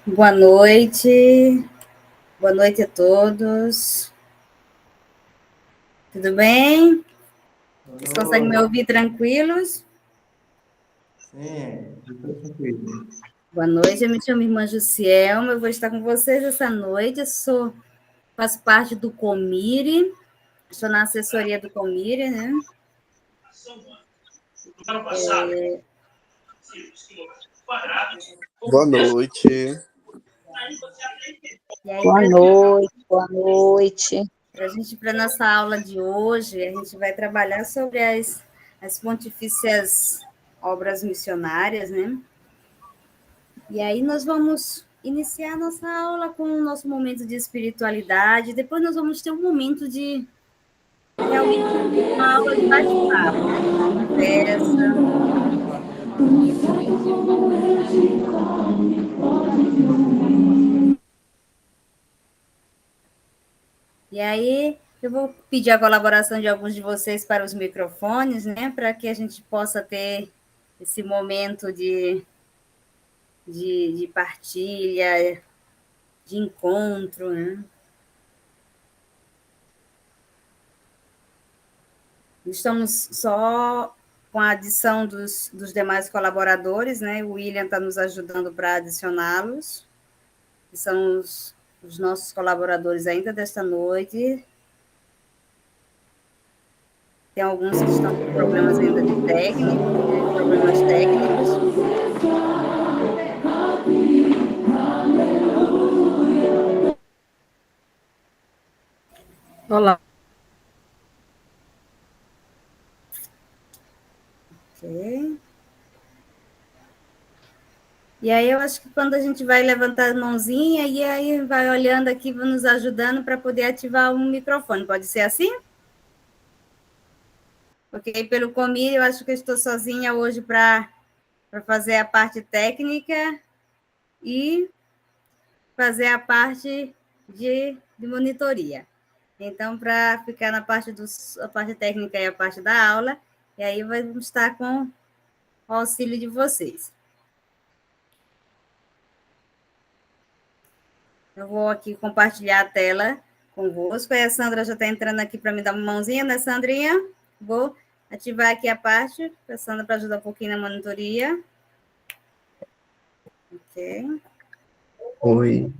Boa noite a todos. Tudo bem? Vocês conseguem me ouvir tranquilos? Sim, tudo tranquilo. Boa noite, eu me chamo Irmã Jussielma, eu vou estar com vocês essa noite. Faço parte do Comire, estou na assessoria do Comire, né? Boa noite. E aí, Boa noite, boa noite. para a nossa aula de hoje, a gente vai trabalhar sobre as pontifícias obras missionárias, né? E aí nós vamos iniciar a nossa aula com o nosso momento de espiritualidade, depois nós vamos ter um momento de realmente uma aula de bate-papo, né? Conversa. E aí eu vou pedir a colaboração de alguns de vocês para os microfones, né? Para que a gente possa ter esse momento de partilha, de encontro, né? Estamos só com a adição dos demais colaboradores, né? O William está nos ajudando para adicioná-los, que são os nossos colaboradores ainda desta noite. Tem alguns que estão com problemas ainda de técnico, né? Problemas técnicos. Olá. Ok. E aí eu acho que quando a gente vai levantar a mãozinha, e aí vai olhando aqui, vai nos ajudando para poder ativar um microfone. Pode ser assim? Porque pelo Comir, eu acho que eu estou sozinha hoje para fazer a parte técnica e fazer a parte de monitoria. Então, para ficar na parte, a parte técnica e a parte da aula, e aí vamos estar com o auxílio de vocês. Eu vou aqui compartilhar a tela convosco. Aí a Sandra já está entrando aqui para me dar uma mãozinha, né, Sandrinha? Vou ativar aqui a parte, a Sandra para ajudar um pouquinho na monitoria. Ok. Oi.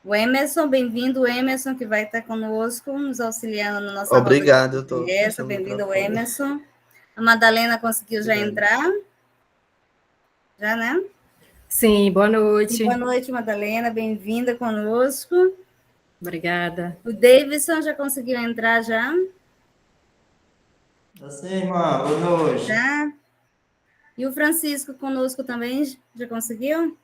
O Emerson, bem-vindo, Emerson, que vai estar conosco, nos auxiliando na nossa Obrigado, roda eu de tô conversa. fechando o Bem-vindo, microfone. Emerson. A Madalena conseguiu já Obrigado. entrar? Já, né? Sim, boa noite. Boa noite, Madalena, bem-vinda conosco. Obrigada. O Davidson já conseguiu entrar já? Sim, irmã, boa noite. Já. E o Francisco conosco também, já conseguiu?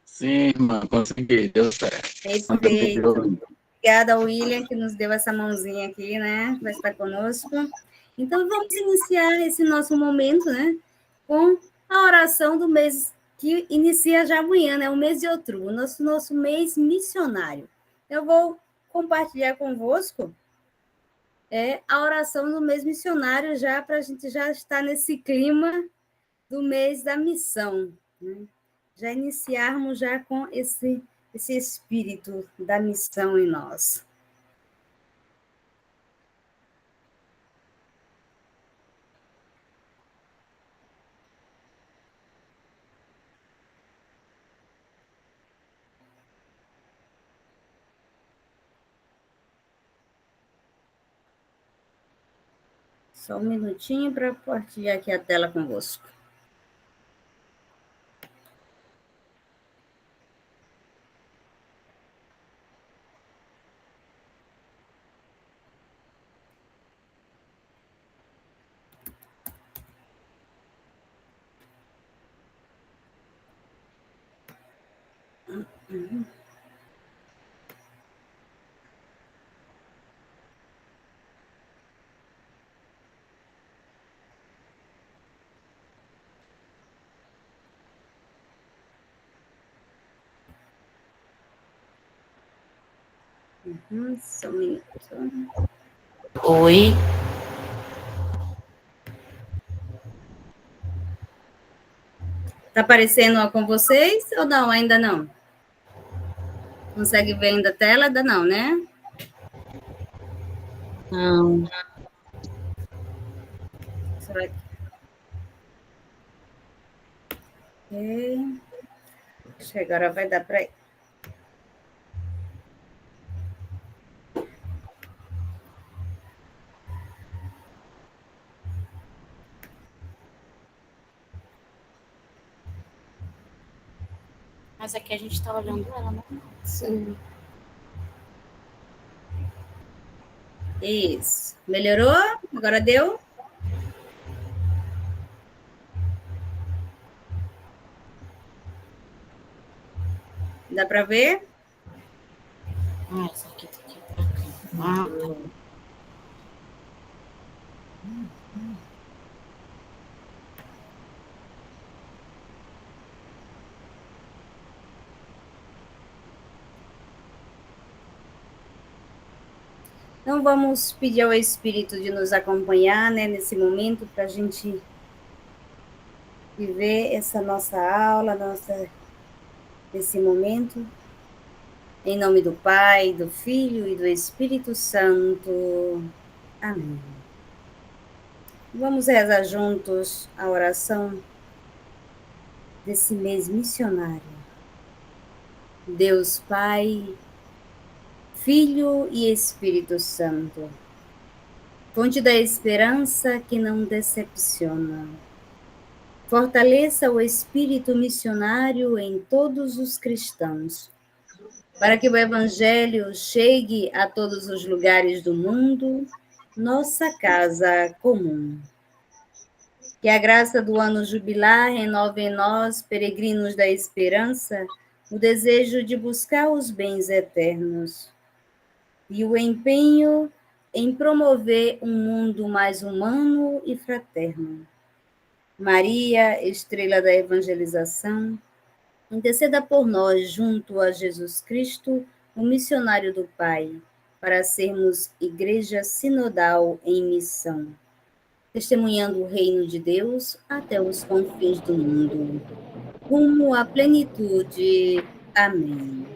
Sim, irmã, consegui, deu certo. Perfeito. Obrigada ao William, que nos deu essa mãozinha aqui, né? Vai estar conosco. Então, vamos iniciar esse nosso momento, né? Com a oração do mês, que inicia já amanhã, né? O mês de outubro, nosso mês missionário. Eu vou compartilhar convosco a oração do mês missionário, já para a gente já estar nesse clima do mês da missão, né? Já iniciarmos já com esse espírito da missão em nós. Só um minutinho para partilhar aqui a tela convosco. Só um minuto. Oi. Tá aparecendo com vocês ou não? Ainda não? Consegue ver ainda a tela? Ainda não, né? Não. Será que... Ok. Acho que agora vai dar para ir. Mas aqui a gente está olhando ela, né? Sim. Isso. Melhorou? Agora deu? Dá para ver? Ah, essa aqui tá aqui pra cá. Ah, tá. Então, vamos pedir ao Espírito de nos acompanhar, né, nesse momento, para a gente viver essa nossa aula, esse momento. Em nome do Pai, do Filho e do Espírito Santo. Amém. Vamos rezar juntos a oração desse mês missionário. Deus Pai, Filho e Espírito Santo, fonte da esperança que não decepciona. Fortaleça o espírito missionário em todos os cristãos, para que o Evangelho chegue a todos os lugares do mundo, nossa casa comum. Que a graça do ano jubilar renove em nós, peregrinos da esperança, o desejo de buscar os bens eternos e o empenho em promover um mundo mais humano e fraterno. Maria, estrela da evangelização, interceda por nós junto a Jesus Cristo, o missionário do Pai, para sermos igreja sinodal em missão, testemunhando o reino de Deus até os confins do mundo, rumo à plenitude. Amém.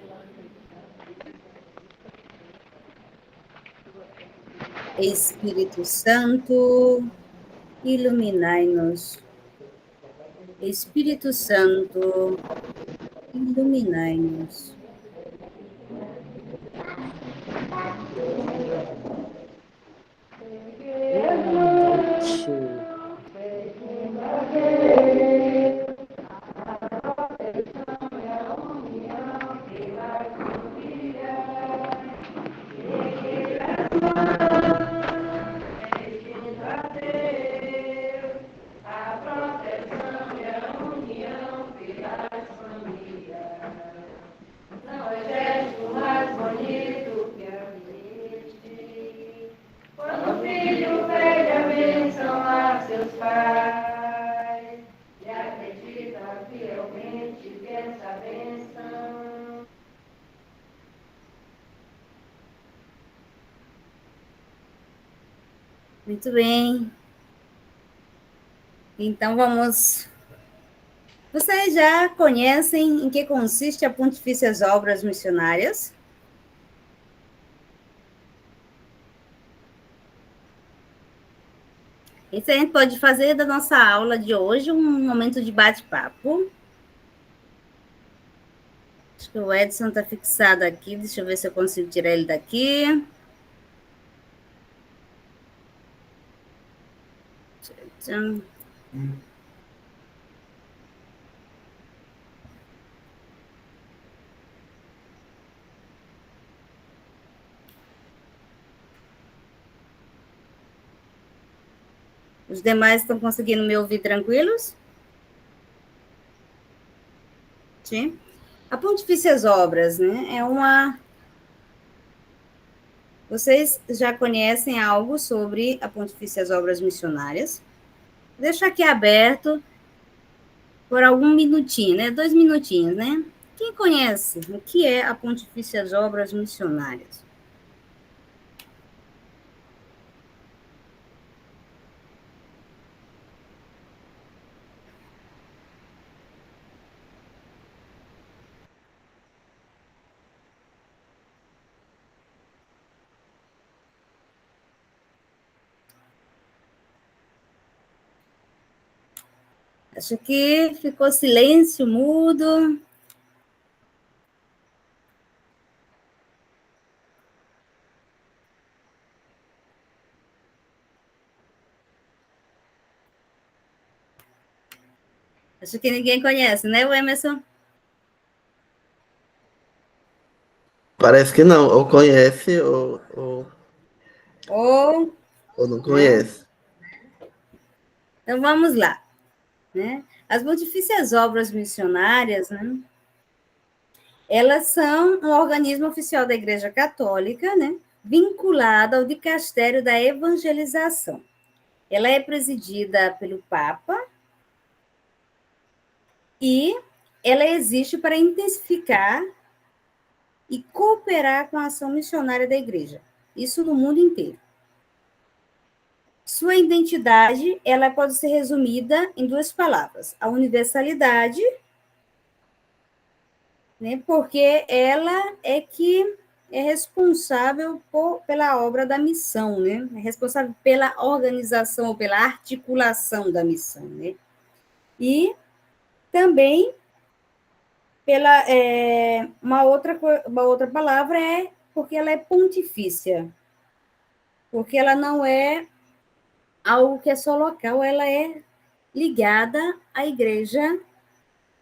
Espírito Santo, iluminai-nos. Espírito Santo, iluminai-nos. Muito bem. Então vamos. Vocês já conhecem em que consiste a Pontifícias Obras Missionárias? Isso a gente pode fazer da nossa aula de hoje um momento de bate-papo. Acho que o Edson está fixado aqui. Deixa eu ver se eu consigo tirar ele daqui. Tcham. Os demais estão conseguindo me ouvir tranquilos? Sim. A Pontifícias Obras, né, é uma... Vocês já conhecem algo sobre a Pontifícias Obras Missionárias? Vou deixar aqui aberto por algum minutinho, né? 2 minutinhos, né? Quem conhece o que é a Pontifícias Obras Missionárias? Acho que ficou silêncio, mudo. Acho que ninguém conhece, né, o Emerson? Parece que não. Ou conhece Ou, ou não né? conhece. Então, vamos lá. Né? As Pontifícias Obras Missionárias, né? Elas são um organismo oficial da Igreja Católica, né? Vinculado ao dicastério da evangelização. Ela é presidida pelo Papa e ela existe para intensificar e cooperar com a ação missionária da Igreja. Isso no mundo inteiro. Sua identidade, ela pode ser resumida em duas palavras: a universalidade, né, porque ela é que é responsável pela obra da missão, né? É responsável pela organização, ou pela articulação da missão, né? E também pela uma outra palavra é porque ela é pontifícia, porque ela não é algo que é só local, ela é ligada à igreja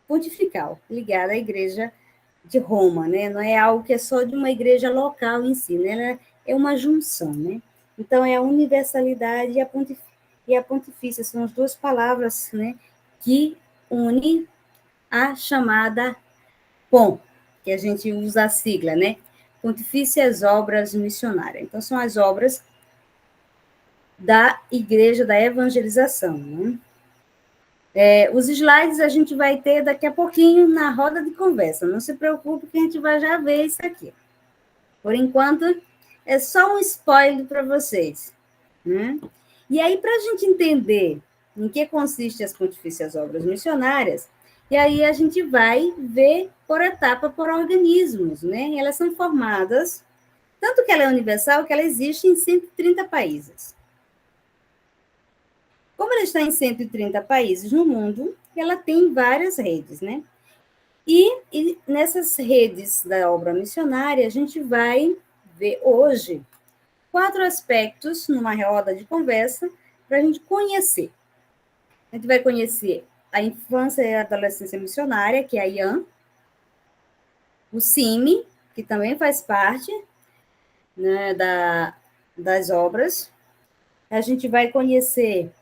pontifical, ligada à igreja de Roma, né? Não é algo que é só de uma igreja local em si, né? Ela é uma junção, né? Então, é a universalidade e a pontifícia, são as duas palavras, né, que unem a chamada POM, que a gente usa a sigla, né? Pontifícias Obras Missionárias. Então, são as obras da Igreja da Evangelização, né? Os slides a gente vai ter daqui a pouquinho na roda de conversa. Não se preocupe que a gente vai já ver isso aqui. Por enquanto, é só um spoiler para vocês. Né? E aí, para a gente entender em que consistem as Pontifícias Obras Missionárias, e aí a gente vai ver por etapa, por organismos. Né? Elas são formadas, tanto que ela é universal, que ela existe em 130 países. Como ela está em 130 países no mundo, ela tem várias redes, né? E nessas redes da obra missionária, a gente vai ver hoje 4 aspectos numa roda de conversa para a gente conhecer. A gente vai conhecer a infância e a adolescência missionária, que é a IAM, o CIMI, que também faz parte, né, das obras. A gente vai conhecer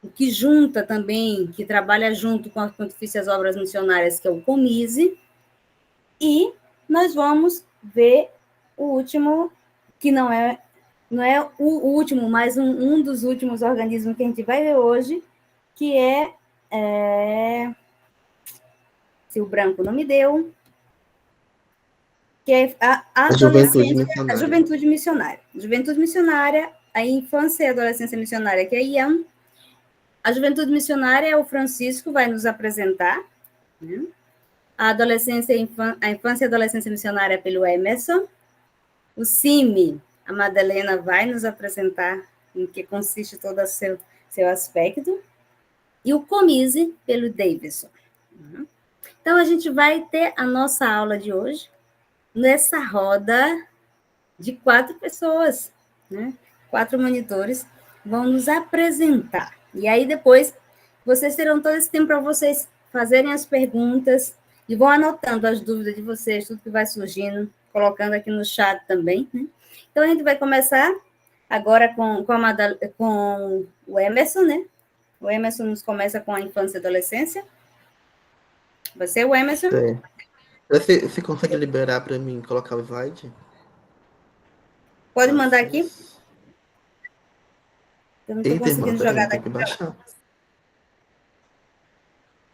o que junta também, que trabalha junto com as Pontifícias Obras Missionárias, que é o COMISE, e nós vamos ver o último, que não é o último, mas um dos últimos organismos que a gente vai ver hoje, que se o branco não me deu, que é a Juventude adolescência, a missionária. juventude missionária. Juventude missionária, a infância e adolescência missionária, que é a IAM. A juventude missionária, o Francisco vai nos apresentar, né? A adolescência, a infância e adolescência missionária pelo Emerson. O CIMI, a Madalena vai nos apresentar em que consiste todo o seu aspecto. E o COMISE, pelo Davidson. Então, a gente vai ter a nossa aula de hoje nessa roda de 4 pessoas, né? 4 monitores vão nos apresentar. E aí, depois, vocês terão todo esse tempo para vocês fazerem as perguntas e vão anotando as dúvidas de vocês, tudo que vai surgindo, colocando aqui no chat também, né? Então, a gente vai começar agora com o Emerson, né? O Emerson nos começa com a infância e adolescência. Vai ser o Emerson? É. Você consegue liberar para mim colocar o slide? Pode mandar aqui. Eu não estou Eita, irmã, conseguindo peraí, jogar eu tenho daqui que para lá. baixar.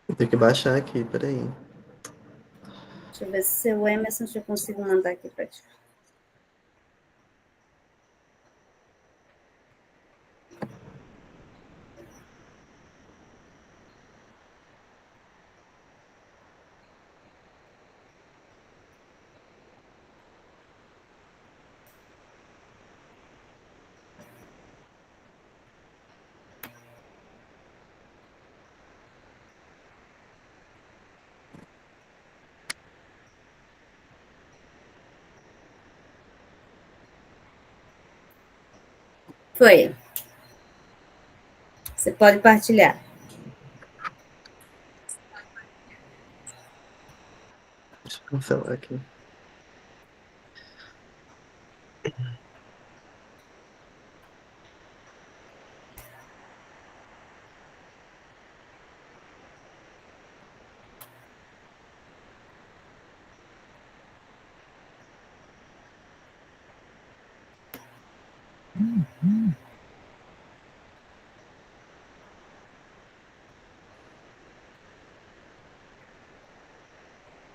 Eu tenho que baixar aqui, peraí. Deixa eu ver se o Emerson eu consigo mandar aqui para ti. Foi. Você pode partilhar. Deixa eu cancelar aqui.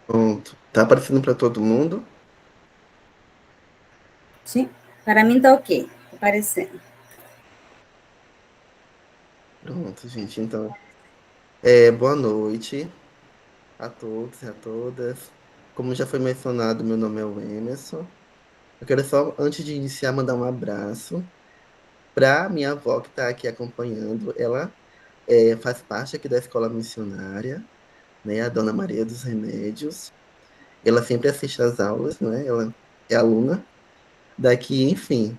Pronto. Tá aparecendo para todo mundo? Sim. Para mim tá ok. Tá aparecendo. Pronto, gente. Então, boa noite a todos e a todas. Como já foi mencionado, meu nome é o Emerson. Eu quero só, antes de iniciar, mandar um abraço para minha avó que está aqui acompanhando. Ela faz parte aqui da escola missionária, né? A Dona Maria dos Remédios. Ela sempre assiste às aulas, né? Ela é aluna daqui, enfim.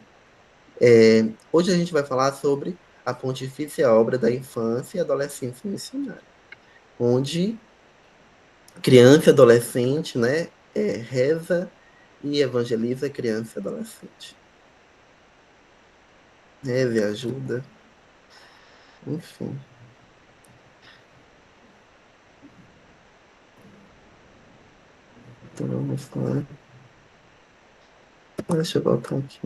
Hoje a gente vai falar sobre a Pontifícia Obra da Infância e Adolescência Missionária, onde criança e adolescente, né, reza e evangeliza criança e adolescente. Reza e ajuda, enfim. Então vamos lá. Deixa eu voltar aqui.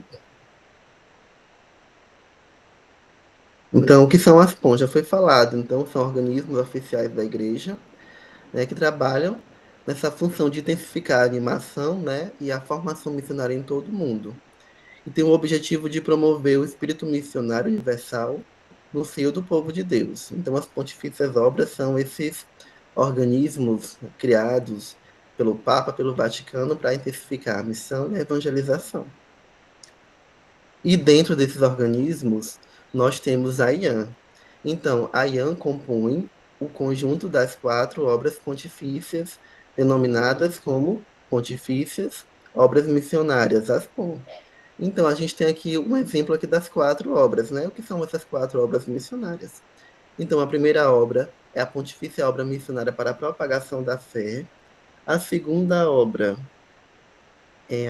Então, o que são as PONs? Já foi falado. Então, são organismos oficiais da igreja, né, que trabalham nessa função de intensificar a animação, né, e a formação missionária em todo o mundo. E tem o objetivo de promover o espírito missionário universal no seio do povo de Deus. Então, as pontifícias obras são esses organismos criados pelo Papa, pelo Vaticano, para intensificar a missão e a evangelização. E dentro desses organismos, nós temos a IAN. Então, a IAN compõe o conjunto das 4 obras pontifícias, denominadas como Pontifícias Obras Missionárias, as POM. Então, a gente tem aqui um exemplo aqui das 4 obras, né? O que são essas 4 obras missionárias? Então, a primeira obra é a Pontifícia Obra Missionária para a Propagação da Fé. A segunda obra é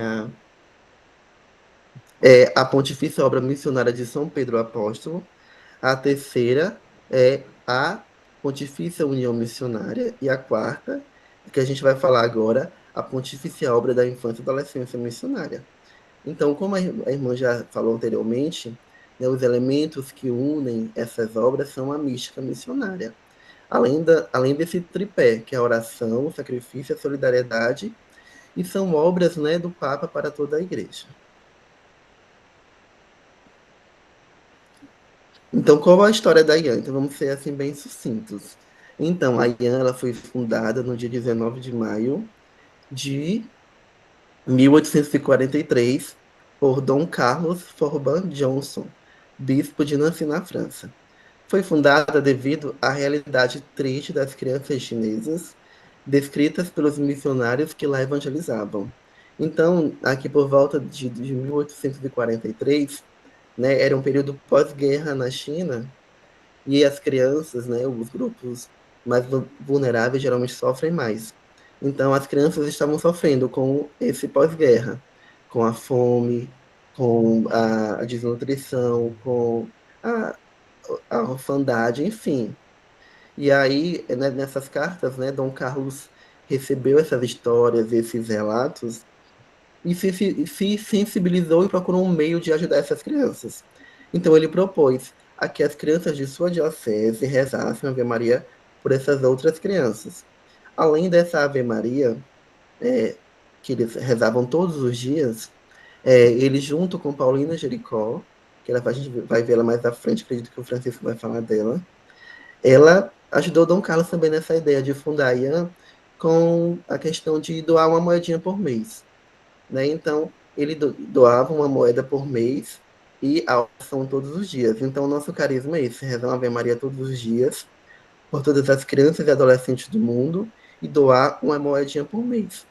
a Pontifícia Obra Missionária de São Pedro Apóstolo. A terceira é a Pontifícia União Missionária. E a quarta, que a gente vai falar agora, a Pontifícia Obra da Infância e Adolescência Missionária. Então, como a irmã já falou anteriormente, né, os elementos que unem essas obras são a mística missionária. Além desse tripé, que é a oração, o sacrifício, a solidariedade, e são obras, né, do Papa para toda a igreja. Então, qual a história da IAN? Então, vamos ser assim bem sucintos. Então, a IAN ela foi fundada no dia 19 de maio de 1843 por Dom Carlos Forban Johnson, bispo de Nancy, na França. Foi fundada devido à realidade triste das crianças chinesas descritas pelos missionários que lá evangelizavam. Então, aqui por volta de 1843, né, era um período pós-guerra na China, e as crianças, né, os grupos mais vulneráveis geralmente sofrem mais. Então, as crianças estavam sofrendo com esse pós-guerra, com a fome, com a desnutrição, com a, a orfandade, enfim. E aí, né, nessas cartas, né, Dom Carlos recebeu essas histórias, esses relatos, e se sensibilizou e procurou um meio de ajudar essas crianças. Então ele propôs a que as crianças de sua diocese rezassem a Ave Maria por essas outras crianças. Além dessa Ave Maria, que eles rezavam todos os dias, ele junto com Paulina Jericó, a gente vai ver ela mais à frente, acredito que o Francisco vai falar dela, ela ajudou Dom Carlos também nessa ideia de fundar a IAN com a questão de doar uma moedinha por mês, né? Então, ele doava uma moeda por mês e a oração todos os dias. Então, o nosso carisma é esse, rezar uma Ave Maria todos os dias, por todas as crianças e adolescentes do mundo, e doar uma moedinha por mês.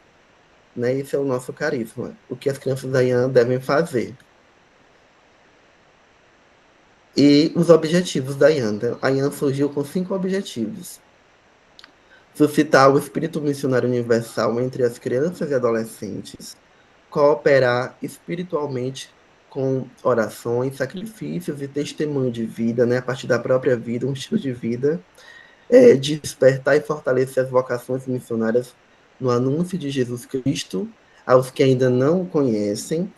Né? Esse é o nosso carisma, o que as crianças da IAN devem fazer. E os objetivos da IAN. A IAN surgiu com 5 objetivos: suscitar o espírito missionário universal entre as crianças e adolescentes, cooperar espiritualmente com orações, sacrifícios e testemunho de vida, né, a partir da própria vida, um estilo de vida, despertar e fortalecer as vocações missionárias no anúncio de Jesus Cristo aos que ainda não o conhecem,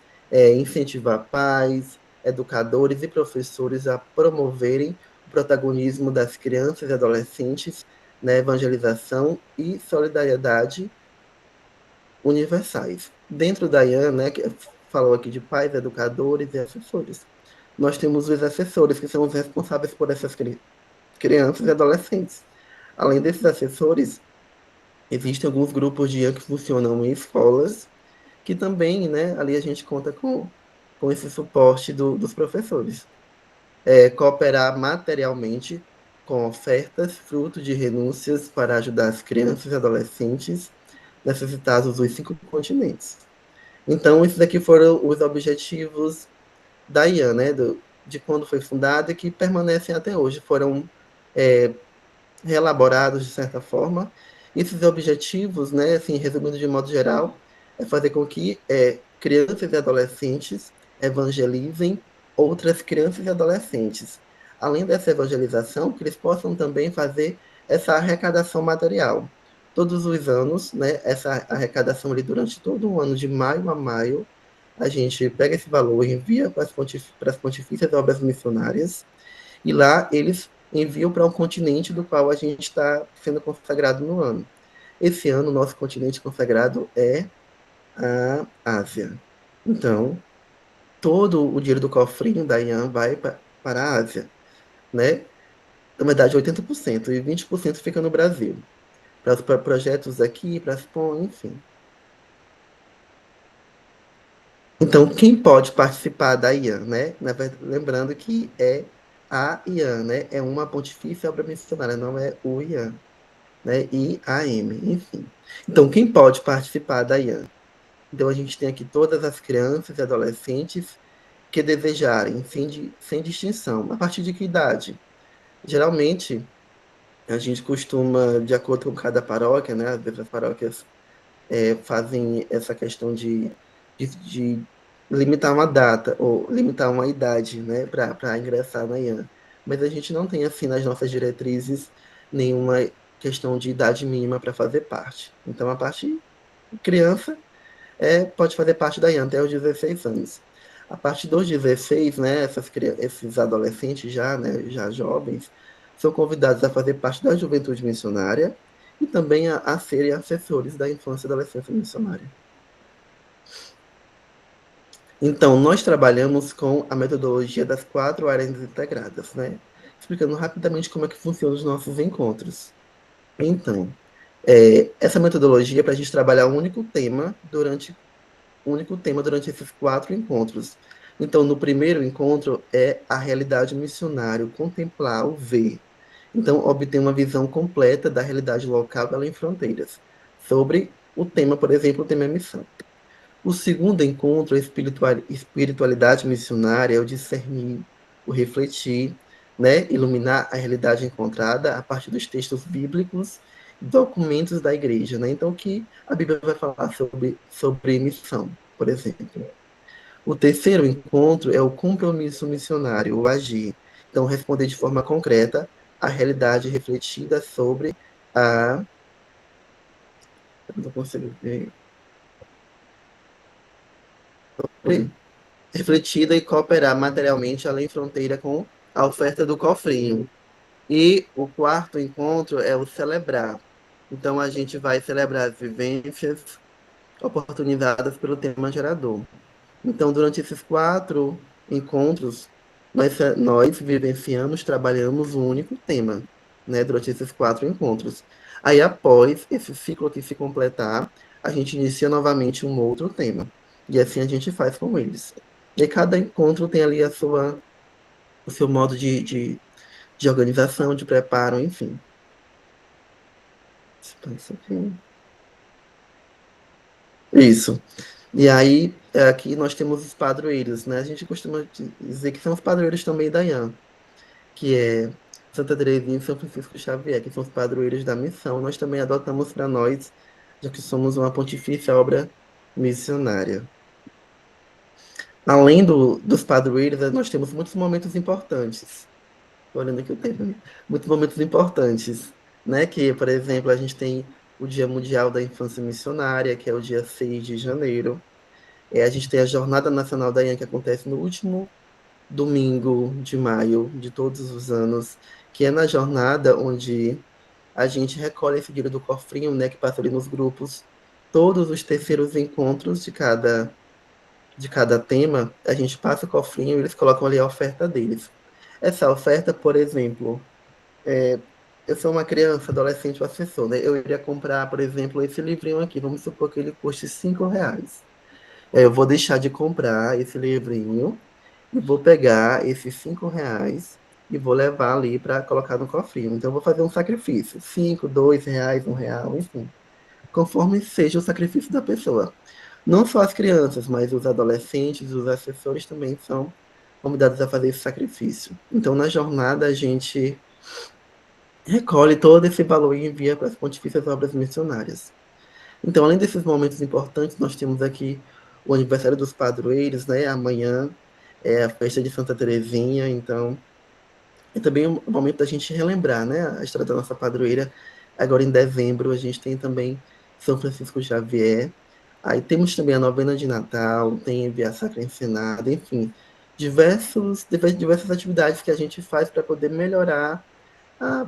incentivar pais, educadores e professores a promoverem o protagonismo das crianças e adolescentes na evangelização e solidariedade universais. Dentro da IAN, né, que falou aqui de pais, educadores e assessores, nós temos os assessores, que são os responsáveis por essas crianças e adolescentes. Além desses assessores, existem alguns grupos de IAN que funcionam em escolas, que também, né, ali a gente conta com esse suporte dos professores. Cooperar materialmente com ofertas, fruto de renúncias para ajudar as crianças e adolescentes necessitados dos 5 continentes. Então, esses aqui foram os objetivos da IAN, né, de quando foi fundada e que permanecem até hoje. Foram reelaborados de certa forma. Esses objetivos, né, assim, resumindo de modo geral, é fazer com que crianças e adolescentes evangelizem outras crianças e adolescentes. Além dessa evangelização, que eles possam também fazer essa arrecadação material. Todos os anos, né, essa arrecadação ali durante todo o ano, de maio a maio, a gente pega esse valor e envia para as Pontifícias Obras Missionárias, e lá eles enviam para um continente do qual a gente está sendo consagrado no ano. Esse ano, o nosso continente consagrado é a Ásia. Então, todo o dinheiro do cofrinho da IAN vai para a Ásia, né? Na verdade, 80%, e 20% fica no Brasil, para os projetos aqui, para as PON, enfim. Então, quem pode participar da IAN, né? Lembrando que é a IAN, né? É uma pontifícia obra missionária, não é o IAN, né? IAM, enfim. Então, quem pode participar da IAN? Então, a gente tem aqui todas as crianças e adolescentes que desejarem, sem distinção. A partir de que idade? Geralmente, a gente costuma, de acordo com cada paróquia, né? Às vezes as paróquias fazem essa questão de limitar uma data ou limitar uma idade, né, para ingressar na IAN. Mas a gente não tem, assim, nas nossas diretrizes, nenhuma questão de idade mínima para fazer parte. Então, a partir de criança, pode fazer parte da IAN até os 16 anos. A partir dos 16, né, esses adolescentes já, né, já jovens, são convidados a fazer parte da juventude missionária e também a serem assessores da infância e adolescência missionária. Então, nós trabalhamos com a metodologia das 4 áreas integradas, né? Explicando rapidamente como é que funcionam os nossos encontros. Então, essa metodologia é para a gente trabalhar um único tema durante esses 4 encontros. Então, no primeiro encontro é a realidade missionária, contemplar, o ver. Então, obter uma visão completa da realidade local além fronteiras. Sobre o tema, por exemplo, o tema é missão. O segundo encontro, a espiritualidade missionária, é o discernir, o refletir, né? Iluminar a realidade encontrada a partir dos textos bíblicos e documentos da igreja. Né? Então, que a Bíblia vai falar sobre missão, por exemplo. O terceiro encontro é o compromisso missionário, o agir. Então, responder de forma concreta a realidade refletida sobre a. Eu não consigo ver. Refletida e cooperar materialmente além fronteira com a oferta do cofrinho. E o quarto encontro é o celebrar. Então, a gente vai celebrar as vivências oportunizadas pelo tema gerador. Então, durante esses 4 encontros, nós vivenciamos, trabalhamos um único tema, né, durante esses 4 encontros. Aí, após esse ciclo aqui se completar, a gente inicia novamente um outro tema. E assim a gente faz com eles. E cada encontro tem ali o seu modo de organização, de preparo, enfim. Isso. E aí, aqui nós temos os padroeiros, né? A gente costuma dizer que são os padroeiros também da IAN. que é Santa Teresinha e São Francisco Xavier, que são os padroeiros da missão. Nós também adotamos para nós, já que somos uma pontifícia obra missionária. Além dos padroeiros, nós temos muitos momentos importantes. Estou olhando aqui o tempo, né? Muitos momentos importantes, né? Que, por exemplo, a gente tem o Dia Mundial da Infância Missionária, que é o dia 6 de janeiro. A gente tem a Jornada Nacional da IAN, que acontece no último domingo de maio de todos os anos, que é na jornada onde a gente recolhe esse dinheiro do cofrinho, né? Que passa ali nos grupos, todos os terceiros encontros de cada tema, a gente passa o cofrinho e eles colocam ali a oferta deles. Essa oferta, por exemplo, eu sou uma criança, adolescente, o assessor, né? Eu iria comprar, por exemplo, esse livrinho aqui, vamos supor que ele custe R$ 5. Eu vou deixar de comprar esse livrinho e vou pegar esses R$ 5 e vou levar ali para colocar no cofrinho. Então, eu vou fazer um sacrifício, 5, R$ 2, R$ 1, enfim, conforme seja o sacrifício da pessoa. Não só as crianças, mas os adolescentes, os assessores também são convidados a fazer esse sacrifício. Então, na jornada, a gente recolhe todo esse valor e envia para as Pontifícias Obras Missionárias. Então, além desses momentos importantes, nós temos aqui o aniversário dos padroeiros, né? Amanhã é a festa de Santa Teresinha, então é também um momento da gente relembrar, né? A história da nossa padroeira. Agora em dezembro a gente tem também São Francisco Xavier. Aí temos também a novena de Natal, tem a Via Sacra Encenada, enfim, diversas atividades que a gente faz para poder melhorar a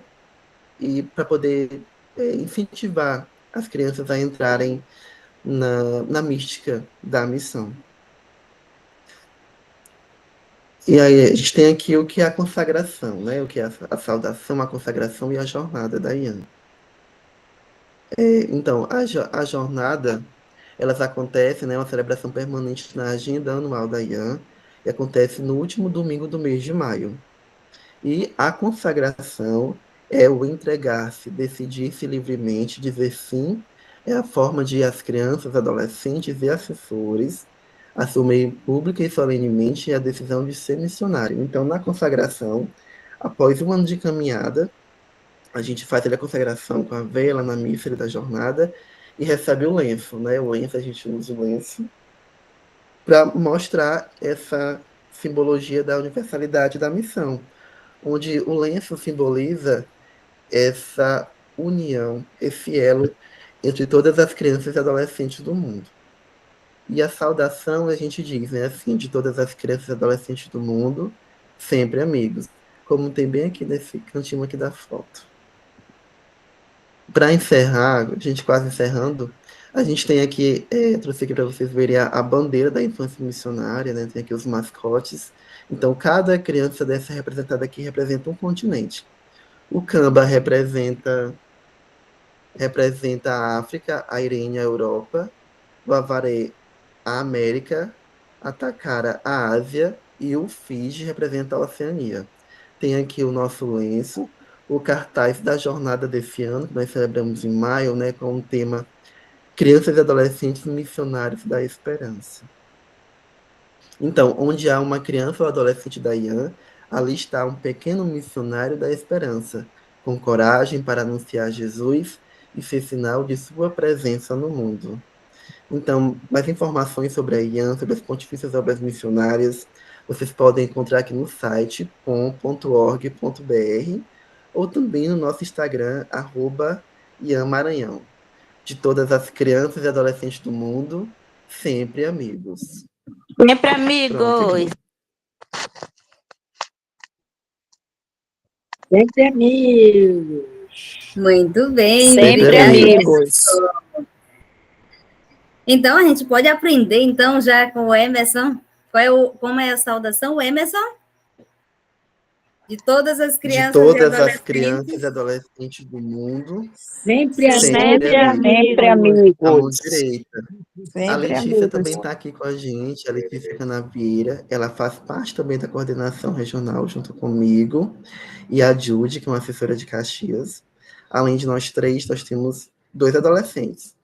e para poder incentivar as crianças a entrarem na mística da missão. E aí a gente tem aqui o que é a consagração, né? O que é a saudação, a consagração e a jornada da IAN. Então, a jornada, elas acontecem, né? Uma celebração permanente na agenda anual da IAN, e acontece no último domingo do mês de maio. E a consagração é o entregar-se, decidir-se livremente, dizer sim, é a forma de as crianças, adolescentes e assessores assumirem pública e solenemente a decisão de ser missionário. Então, na consagração, após um ano de caminhada, a gente faz ali a consagração com a vela na missa da jornada e recebe o lenço, né? O lenço, a gente usa o lenço para mostrar essa simbologia da universalidade da missão, onde o lenço simboliza essa união, esse elo entre todas as crianças e adolescentes do mundo. E a saudação, a gente diz, né, assim, de todas as crianças e adolescentes do mundo, sempre amigos, como tem bem aqui nesse cantinho aqui da foto. Para encerrar, a gente quase encerrando, a gente tem aqui, trouxe aqui para vocês verem a bandeira da infância missionária, né, tem aqui os mascotes. Então, cada criança dessa representada aqui representa um continente. O Camba representa a África, a Irene a Europa, o Avaré a América, a Takara a Ásia e o Fiji representa a Oceania. Tem aqui o nosso lenço, o cartaz da jornada desse ano, que nós celebramos em maio, né, com o tema Crianças e Adolescentes Missionários da Esperança. Então, onde há uma criança ou adolescente da IAN, ali está um pequeno missionário da esperança, com coragem para anunciar Jesus e ser sinal de sua presença no mundo. Então, mais informações sobre a IAN, sobre as Pontifícias Obras Missionárias, vocês podem encontrar aqui no site pom.org.br ou também no nosso Instagram, @IANMaranhão. De todas as crianças e adolescentes do mundo, sempre amigos. Sempre Pronto, amigos. Sempre amigos. Muito bem, Sempre obrigada. amigos. Então, a gente pode aprender, então, já com o Emerson. Como é a saudação, o Emerson? De todas as De crianças e todas as adolescentes. crianças e adolescentes do mundo, Sempre sempre Sempre amigos. a mão amigos. direita. A Sempre Letícia amigos. também está aqui com a gente, a Letícia Canavieira, ela faz parte também da coordenação regional junto comigo, e a Judy, que é uma assessora de Caxias. Além de nós três, nós temos 2 adolescentes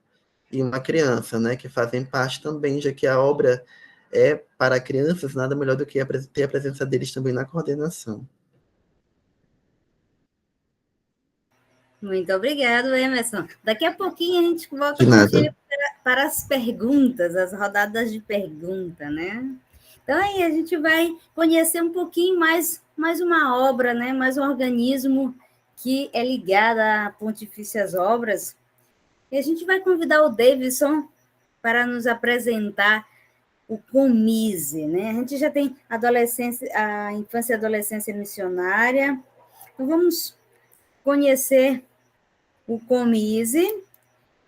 e uma criança, né, que fazem parte também, já que a obra é para crianças, nada melhor do que ter a presença deles também na coordenação. Muito obrigado, Emerson. Daqui a pouquinho a gente volta De nada. contigo para as perguntas, as rodadas de pergunta, né? Então, aí a gente vai conhecer um pouquinho mais uma obra, né? Mais um organismo que é ligado a Pontifícias Obras. E a gente vai convidar o Davidson para nos apresentar o Comise, né? A gente já tem a infância e adolescência missionária. Então, vamos conhecer o Comise.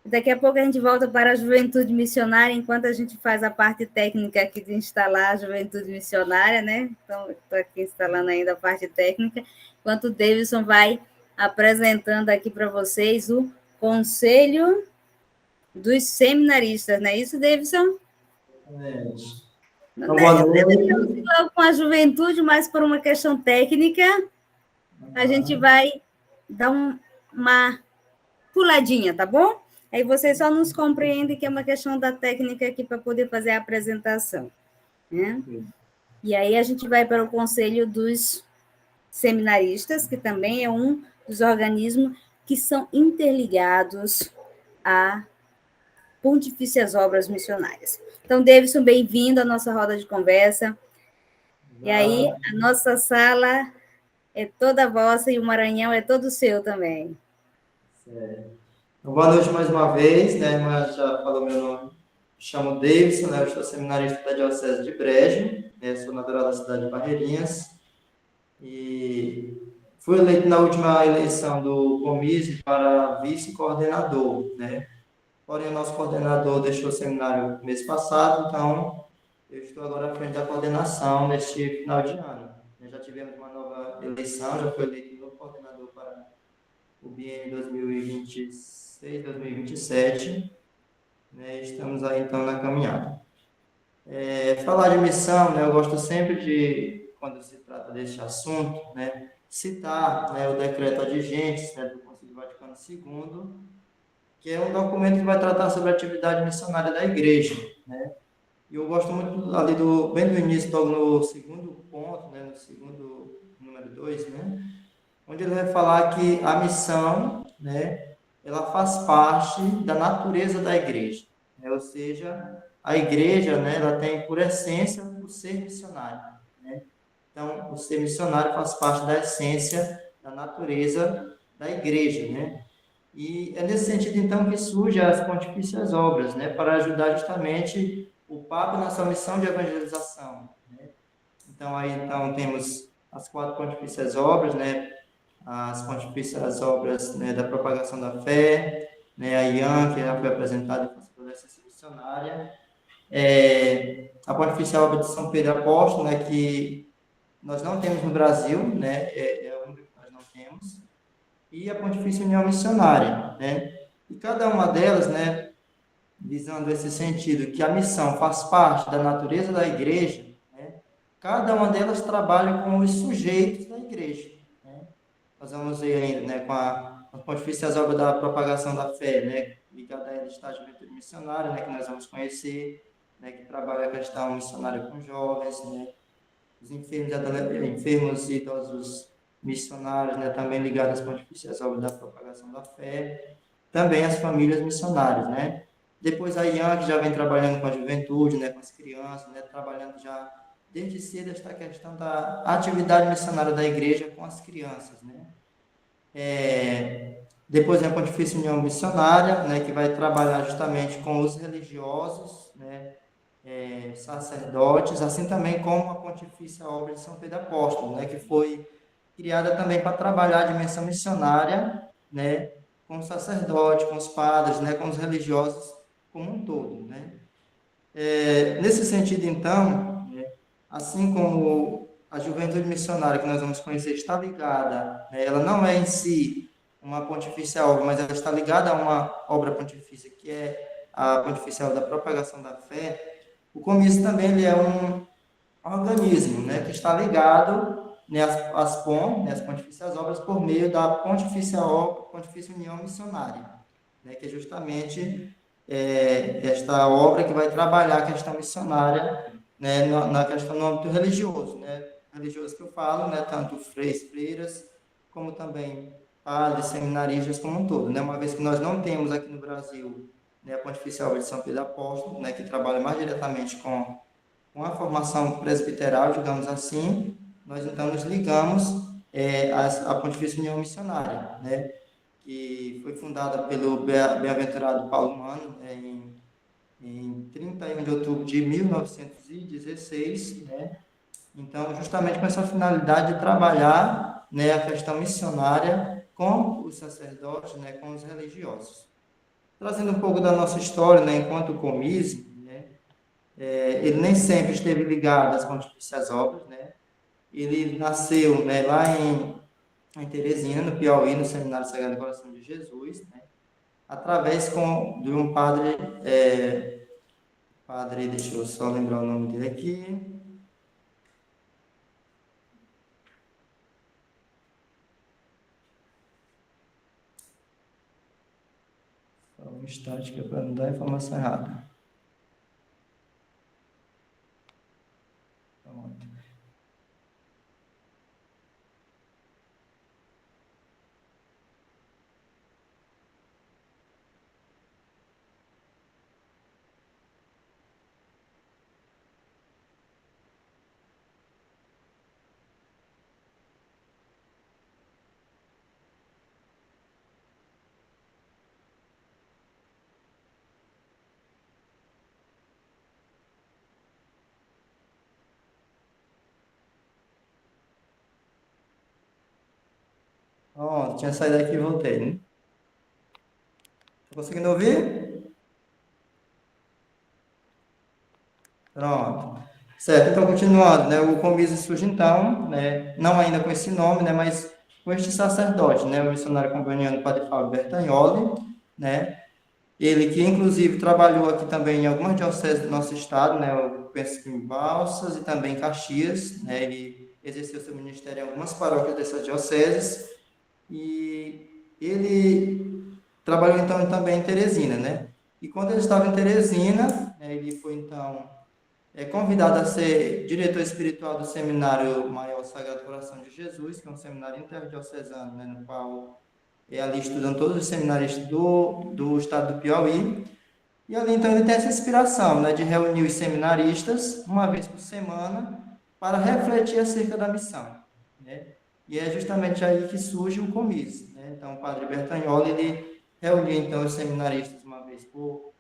Daqui a pouco a gente volta para a juventude missionária, enquanto a gente faz a parte técnica aqui de instalar a juventude missionária, né? Então, estou aqui instalando ainda a parte técnica, enquanto o Davidson vai apresentando aqui para vocês o Conselho dos Seminaristas, não é isso, Davidson? Então, boa noite. Logo com a juventude, mas por uma questão técnica, a gente vai dar uma puladinha, tá bom? Aí vocês só nos compreendem que é uma questão da técnica aqui para poder fazer a apresentação, né? E aí a gente vai para o Conselho dos Seminaristas, que também é um dos organismos que são interligados a Pontifícias Obras Missionárias. Então, Davidson, bem-vindo à nossa roda de conversa. E aí, a nossa sala é toda vossa e o Maranhão é todo seu também. Certo. Então, boa noite mais uma vez, né? A irmã já falou meu nome. Me chamo Davidson, né? Eu sou seminarista da Diocese de Brejo, né? Sou natural da cidade de Barreirinhas. E fui eleito na última eleição do Comise para vice-coordenador, né? Porém, o nosso coordenador deixou o seminário mês passado, então eu estou agora à frente da coordenação neste final de ano. Nós já tivemos uma nova eleição, já foi eleito um novo coordenador para o biênio 2026-2027, né? Estamos aí, então, na caminhada. Falar de missão, né? Eu gosto sempre de, quando se trata deste assunto, né? Citar, né, o decreto ad gentes, né, do Concílio Vaticano II, que é um documento que vai tratar sobre a atividade missionária da igreja, né? E eu gosto muito ali bem do início, logo no segundo ponto, né, no segundo, número 2, né, onde ele vai falar que a missão, né, ela faz parte da natureza da igreja, né? Ou seja, a igreja, né, ela tem por essência o ser missionário, né? Então, o ser missionário faz parte da essência, da natureza da igreja, né? E é nesse sentido, então, que surgem as Pontifícias Obras, né, para ajudar justamente o Papa na sua missão de evangelização, né? Então, aí temos as 4 Pontifícias Obras, né, as Pontifícias Obras, né, da propagação da fé, né, a IAM, que já foi apresentada com a adolescência missionária, a Pontifícia Obra de São Pedro Apóstolo, né, que nós não temos no Brasil, né, é a única que nós não temos, e a Pontifícia União Missionária, né? E cada uma delas, né, visando esse sentido, que a missão faz parte da natureza da igreja, né? Cada uma delas trabalha com os sujeitos da igreja, né? Nós vamos ver ainda, né, com a Pontifícia as Obras da Propagação da Fé, né, ligada a ela está a Juventude Missionária, né, que nós vamos conhecer, né, que trabalha a questão missionária com jovens, né, os enfermos e idosos missionários, né, também ligados às Pontifícias Obras da Propagação da Fé, também as famílias missionárias, né. Depois a IAM, que já vem trabalhando com a juventude, né, com as crianças, né, trabalhando já desde cedo esta questão da atividade missionária da igreja com as crianças, né. Depois a Pontifícia União Missionária, né, que vai trabalhar justamente com os religiosos, né, sacerdotes, assim também como a Pontifícia Obra de São Pedro Apóstolo, né, que foi criada também para trabalhar a dimensão missionária, né, com os sacerdotes, com os padres, né, com os religiosos como um todo, né. Nesse sentido, então, né, assim como a juventude missionária que nós vamos conhecer está ligada, né, ela não é em si uma pontifícia obra, mas ela está ligada a uma obra pontifícia, que é a pontifícia da propagação da fé. O Comise também ele é um organismo, né, que está ligado, né, às POM, né, as Pontifícias Obras, por meio da Pontifícia União Missionária, né, que é justamente esta obra que vai trabalhar a questão missionária, né, na questão no âmbito religioso, né, religioso que eu falo, né, tanto freiras, como também padres, seminaristas como um todo, né? Uma vez que nós não temos aqui no Brasil, né, a Pontifícia Obra de São Pedro Apóstolo, né, que trabalha mais diretamente com a formação presbiteral, digamos assim, nós então nos ligamos à Pontifícia União Missionária, né, que foi fundada pelo bem-aventurado Paulo Mano, né, em 31 de outubro de 1916, né. Então, justamente com essa finalidade de trabalhar, né, a questão missionária com os sacerdotes, né, com os religiosos. Trazendo um pouco da nossa história, né, enquanto comise, né, ele nem sempre esteve ligado às Pontifícias Obras, né. Ele nasceu, né, lá em Teresina, no Piauí, no Seminário Sagrado do Coração de Jesus, né, através de um padre, deixa eu só lembrar o nome dele aqui. Só um instante que é para não dar a informação errada. Pronto. Pronto, tinha saído aqui e voltei, né? Tá conseguindo ouvir? Pronto. Certo, então continuando, né? O Comise surge então, né? Não ainda com esse nome, né? Mas com este sacerdote, né? O missionário campaniano Padre Fábio Bertagnoli, né? Ele que inclusive trabalhou aqui também em algumas dioceses do nosso estado, né? Eu penso que em Balsas e também em Caxias, né? Ele exerceu seu ministério em algumas paróquias dessas dioceses e ele trabalhou então também em Teresina, né? E quando ele estava em Teresina, né, ele foi então convidado a ser diretor espiritual do Seminário Maior Sagrado Coração de Jesus, que é um seminário interdiocesano, né, no qual ali estudam todos os seminaristas do estado do Piauí. E ali então ele tem essa inspiração, né, de reunir os seminaristas uma vez por semana para refletir acerca da missão, né? E é justamente aí que surge o Comise, né? Então o Padre Bertagnoli, ele reunia então os seminaristas uma vez por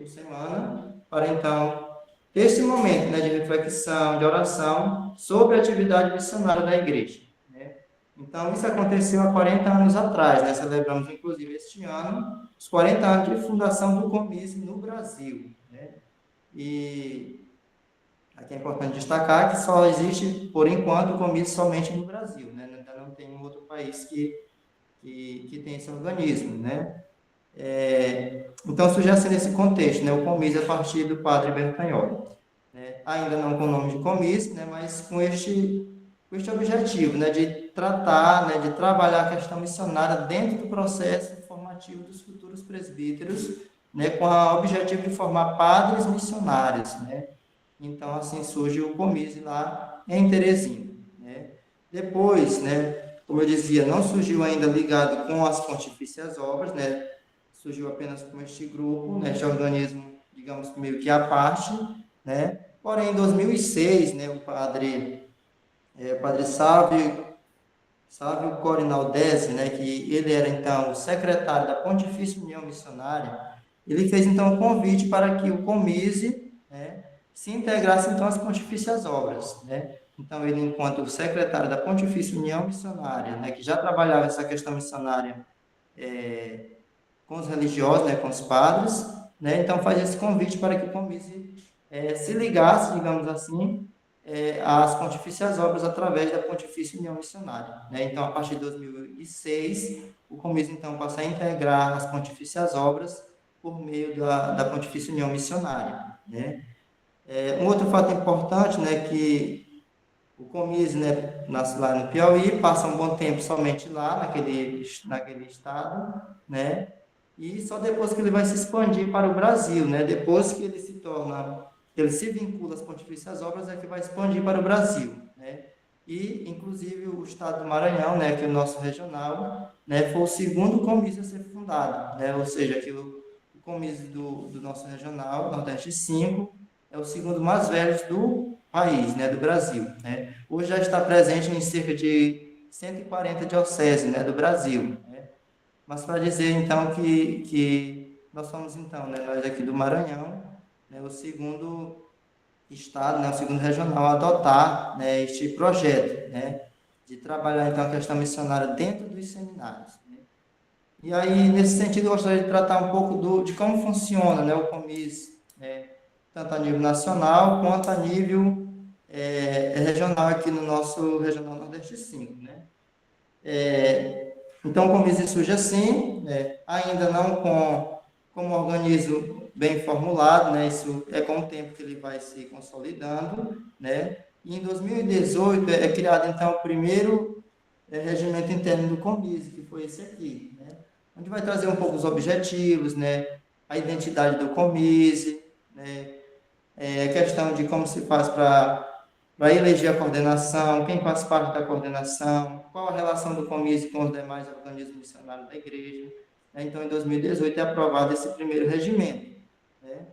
semana para então ter esse momento, né, de reflexão, de oração sobre a atividade missionária da igreja, né? Então isso aconteceu há 40 anos atrás, né? Celebramos inclusive este ano os 40 anos de fundação do Comise no Brasil, né? E aqui é importante destacar que só existe, por enquanto, o Comise somente no Brasil, né? Ainda não tem um outro país que tem esse organismo, né? Então, surge assim nesse contexto, né? O Comise a partir do Padre Bertagnoli, né? Ainda não com o nome de Comise, né? Mas com este objetivo, né? De tratar, né? De trabalhar a questão missionária dentro do processo formativo dos futuros presbíteros, né? Com o objetivo de formar padres missionários, né? Então, assim surge o Comise lá em Teresina, né? Depois, né, como eu dizia, não surgiu ainda ligado com as Pontifícias Obras, né? Surgiu apenas com este grupo, né, este organismo, digamos, meio que à parte, né? Porém, em 2006, né, o padre Sávio Corinaldese, né, que ele era, então, o secretário da Pontifícia União Missionária, ele fez, então, um convite para que o Comise, né, se integrasse, então, às Pontifícias Obras, né? Então, ele, enquanto secretário da Pontifícia União Missionária, né, que já trabalhava essa questão missionária com os religiosos, né, com os padres, né? Então, faz esse convite para que o Comise se ligasse, digamos assim, às Pontifícias Obras através da Pontifícia União Missionária, né? Então, a partir de 2006, o Comise, então, passa a integrar as Pontifícias Obras por meio da Pontifícia União Missionária, né? Um outro fato importante, né, que o Comise, né, nasce lá no Piauí, passa um bom tempo somente lá, naquele estado, né, e só depois que ele vai se expandir para o Brasil, né, depois que ele se vincula às Pontifícias Obras, é que vai expandir para o Brasil, né. e, inclusive, o estado do Maranhão, né, que é o nosso regional, né, foi o segundo comício a ser fundado, né, ou seja, que o comício do nosso regional, Nordeste 5, é o segundo mais velho do país, né, do Brasil, né. Hoje já está presente em cerca de 140 dioceses, né, do Brasil, né. Mas para dizer, então, que nós somos, então, né, nós aqui do Maranhão, né, o segundo estado, né, o segundo regional a adotar, né, este projeto, né, de trabalhar, então, a questão missionária dentro dos seminários, né. E aí, nesse sentido, eu gostaria de tratar um pouco de como funciona, né, o comício, né, tanto a nível nacional quanto a nível regional aqui no nosso Regional Nordeste 5, né. Então, o comício surge assim, né, ainda não como um organismo bem formulado, né, isso é com o tempo que ele vai se consolidando, né, e em 2018 é criado, então, o primeiro regimento interno do comício, que foi esse aqui, né, onde vai trazer um pouco os objetivos, né, a identidade do comício, né, a questão de como se faz para eleger a coordenação, quem faz parte da coordenação, qual a relação do comício com os demais organismos missionários da igreja. Então, em 2018 é aprovado esse primeiro regimento, né.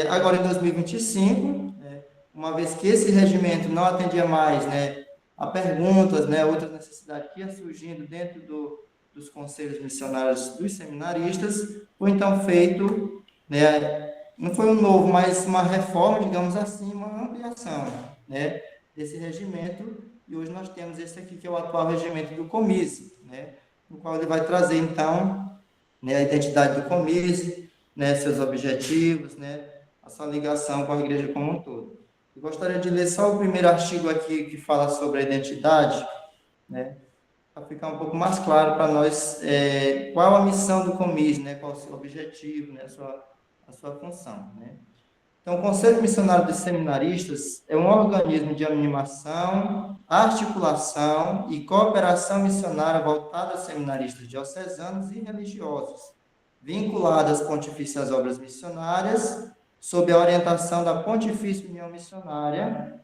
Agora, em 2025, né, uma vez que esse regimento não atendia mais, né, a perguntas, né, outras necessidades que iam surgindo dentro dos conselhos missionários dos seminaristas, foi então feito, né, não foi um novo, mas uma reforma, digamos assim, uma ampliação, né, desse regimento, e hoje nós temos esse aqui, que é o atual regimento do comício, né, no qual ele vai trazer, então, né, a identidade do comício, né, seus objetivos, né, a sua ligação com a igreja como um todo. Eu gostaria de ler só o primeiro artigo aqui, que fala sobre a identidade, né, para ficar um pouco mais claro para nós qual a missão do comício, né, qual o seu objetivo, né, a sua função, né. Então, o Conselho Missionário dos Seminaristas é um organismo de animação, articulação e cooperação missionária voltada aos seminaristas diocesanos e religiosos, vinculado às Pontifícias Obras Missionárias, sob a orientação da Pontifícia União Missionária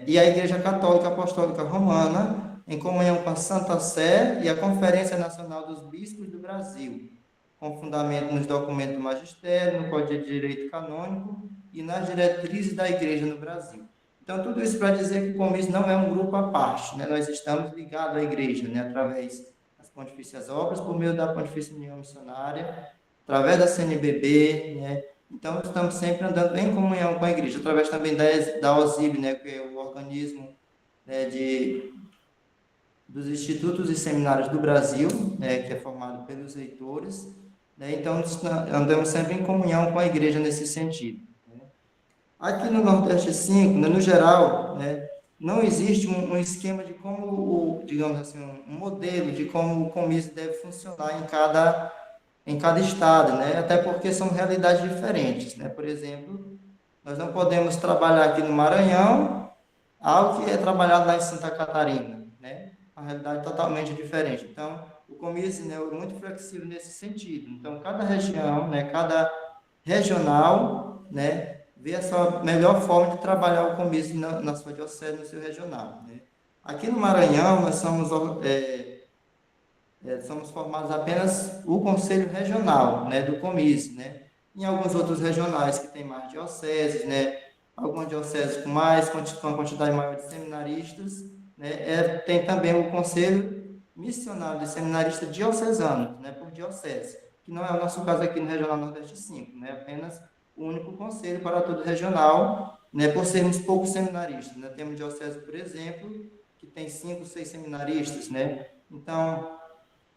e a Igreja Católica Apostólica Romana, em comunhão com a Santa Sé e a Conferência Nacional dos Bispos do Brasil, com fundamento nos documentos do magistério, no Código de Direito Canônico e nas diretrizes da Igreja no Brasil. Então, tudo isso para dizer que o comício não é um grupo à parte, né? Nós estamos ligados à Igreja, né? Através das Pontifícias Obras, por meio da Pontifícia União Missionária, através da CNBB, né? Então, estamos sempre andando em comunhão com a Igreja, através também da OSIB, né? Que é o organismo, né, dos institutos e seminários do Brasil, né, que é formado pelos reitores, né. Então, andamos sempre em comunhão com a igreja nesse sentido, né. Aqui no Nordeste 5, né, no geral, né, não existe um esquema de como, digamos assim, um modelo de como o comício deve funcionar em cada estado, né, até porque são realidades diferentes, né. Por exemplo, nós não podemos trabalhar aqui no Maranhão algo que é trabalhado lá em Santa Catarina, né, uma realidade totalmente diferente. Então, o comício, né, é muito flexível nesse sentido. Então, cada região, né, cada regional, né, vê a sua melhor forma de trabalhar o comício na sua diocese, no seu regional, né. Aqui no Maranhão, nós somos formados apenas o Conselho Regional, né, do comício, né. Em alguns outros regionais que tem mais dioceses, né, algumas dioceses com uma quantidade maior de seminaristas, né, tem também o Conselho Missionário de Seminaristas Diocesanos, né, por diocese, que não é o nosso caso aqui no Regional Nordeste 5, né, apenas o único conselho para todo regional, né, por sermos poucos seminaristas, né. Temos diocese, por exemplo, que tem 5, 6 seminaristas, né. Então,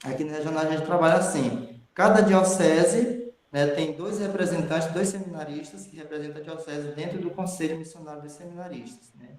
aqui no regional a gente trabalha assim, cada diocese, né, tem 2 representantes, 2 seminaristas que representam a diocese dentro do Conselho Missionário dos Seminaristas, né.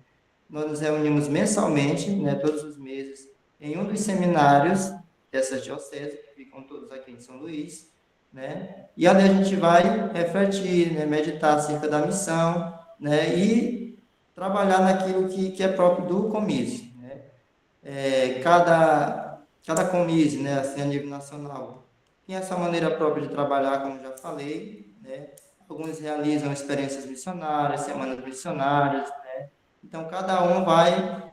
Nós nos reunimos mensalmente, né, todos os meses, em um dos seminários dessas dioceses, que ficam todos aqui em São Luís, né, e ali a gente vai refletir, né, meditar acerca da missão, né, e trabalhar naquilo que é próprio do comício, né. Cada comício, né, assim, a nível nacional, tem essa maneira própria de trabalhar, como já falei, né. Alguns realizam experiências missionárias, semanas missionárias, né, Então, cada um vai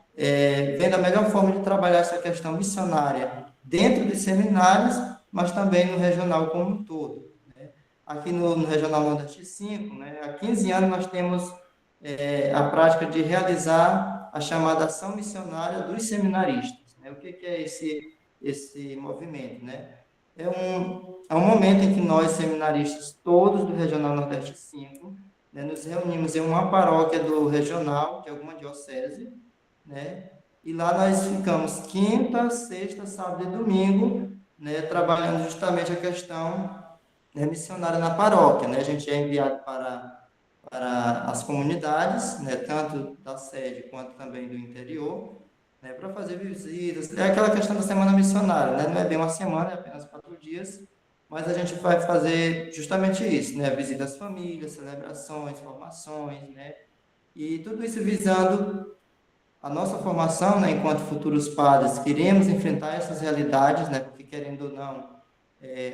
vendo a melhor forma de trabalhar essa questão missionária dentro dos seminários, mas também no regional como um todo. Né? Aqui no Regional Nordeste 5, né, há 15 anos nós temos a prática de realizar a chamada ação missionária dos seminaristas. Né? O que é esse movimento? Né? É um momento em que nós, seminaristas, todos do Regional Nordeste 5, né, nos reunimos em uma paróquia do regional, de alguma diocese, né? E lá nós ficamos quinta, sexta, sábado e domingo, né, trabalhando justamente a questão, né, missionária na paróquia, né? A gente é enviado para as comunidades, né, tanto da sede quanto também do interior, né, para fazer visitas. É aquela questão da semana missionária, né? Não é bem uma semana, é apenas 4 dias, mas a gente vai fazer justamente isso, né? Visita às famílias, celebrações, formações, né? E tudo isso visando a nossa formação, né, enquanto futuros padres. Queremos enfrentar essas realidades, né? Porque, querendo ou não,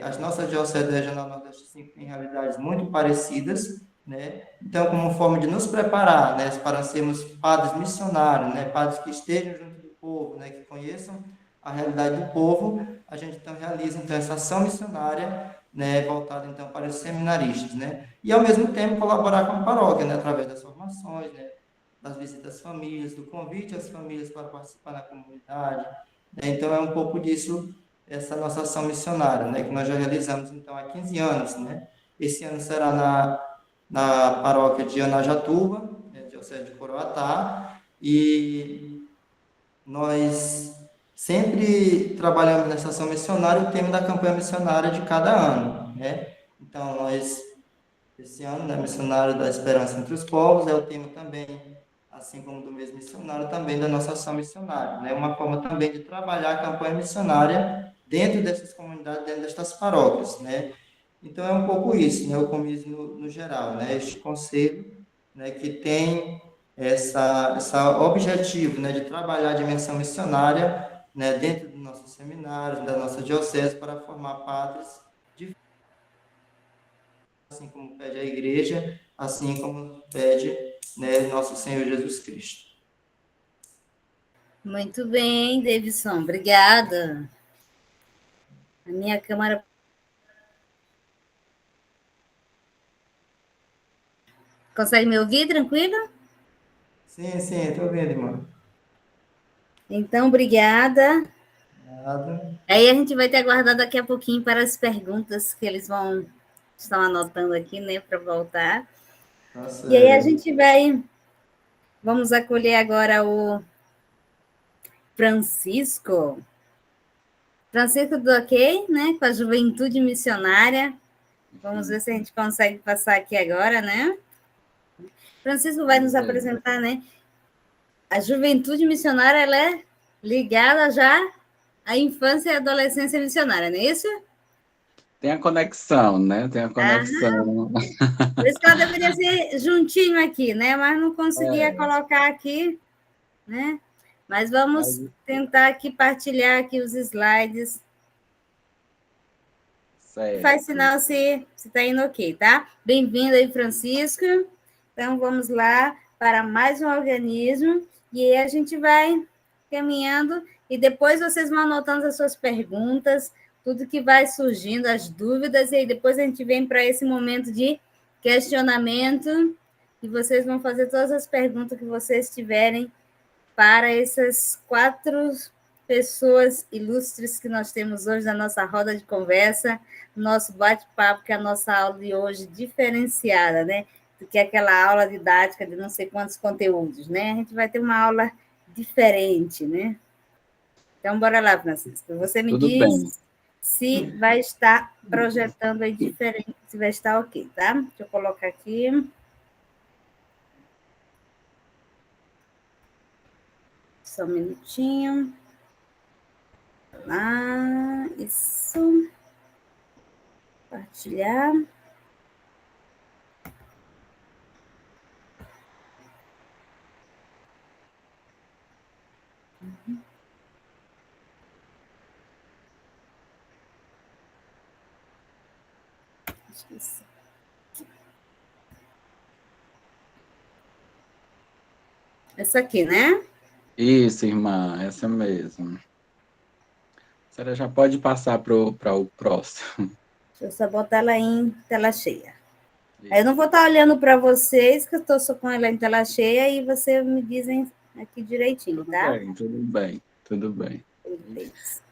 as nossas dioceses regional Nordeste 5 têm realidades muito parecidas, né? Então, como forma de nos preparar, né, para sermos padres missionários, né, padres que estejam junto do povo, né, que conheçam a realidade do povo, a gente então realiza então essa ação missionária, né, voltada então para os seminaristas, né? E ao mesmo tempo colaborar com a paróquia, né, através das formações, né, das visitas às famílias, do convite às famílias para participar da comunidade, né? Então é um pouco disso essa nossa ação missionária, né, que nós já realizamos então há 15 anos, né? Esse ano será na paróquia de Anajatuba, né, diocese de Coroatá, e nós sempre trabalhamos nessa ação missionária o tema da campanha missionária de cada ano, né? Então nós esse ano, né, Missionário da Esperança entre os Povos, é o tema também, assim como do mês missionário, também da nossa ação missionária, né? Uma forma também de trabalhar a campanha missionária dentro dessas comunidades, dentro destas paróquias, né? Então, é um pouco isso, né? O Comis no geral, né? Este conselho, né, que tem essa objetivo, né, de trabalhar a dimensão missionária, né, dentro dos nossos seminários, da nossa diocese, para formar padres assim como pede a igreja, assim como pede, né, nosso Senhor Jesus Cristo. Muito bem, Davidson, obrigada. A minha câmera. Consegue me ouvir tranquilo? Sim, estou vendo, irmão. Então, obrigada. Nada. Aí a gente vai ter aguardado daqui a pouquinho para as perguntas que eles estão anotando aqui, né, para voltar. Tá E aí a certo. gente vamos acolher agora o Francisco. Francisco do OK, né, com a Juventude Missionária. Vamos ver se a gente consegue passar aqui agora, né? Francisco vai nos apresentar, né? A Juventude Missionária, ela é ligada já à infância e adolescência missionária, não é isso? Tem a conexão, né? Tem a conexão. Por isso que ela deveria ser juntinho aqui, né? Mas não conseguia colocar aqui, né? Mas vamos tentar aqui partilhar aqui os slides. Certo. Faz sinal se está indo OK, tá? Bem-vindo aí, Francisco. Então, vamos lá para mais um organismo. E aí a gente vai caminhando e depois vocês vão anotando as suas perguntas, tudo que vai surgindo, as dúvidas, e aí depois a gente vem para esse momento de questionamento e vocês vão fazer todas as perguntas que vocês tiverem para essas 4 pessoas ilustres que nós temos hoje na nossa roda de conversa, nosso bate-papo, que é a nossa aula de hoje diferenciada, né? Do que aquela aula didática de não sei quantos conteúdos, né? A gente vai ter uma aula diferente, né? Então, bora lá, Francisco. Você me Tudo diz bem. se vai estar projetando aí diferente, se vai estar OK, tá? Deixa eu colocar aqui. Só um minutinho. Lá, isso. Compartilhar. Esqueci. Essa aqui, né? Isso, irmã, essa mesmo. A senhora já pode passar para o próximo. Deixa eu só botar ela em tela cheia. Aí eu não vou estar olhando para vocês, que eu estou só com ela em tela cheia, e vocês me dizem aqui direitinho, Tudo tá? bem, tudo bem, tudo bem. Perfeito.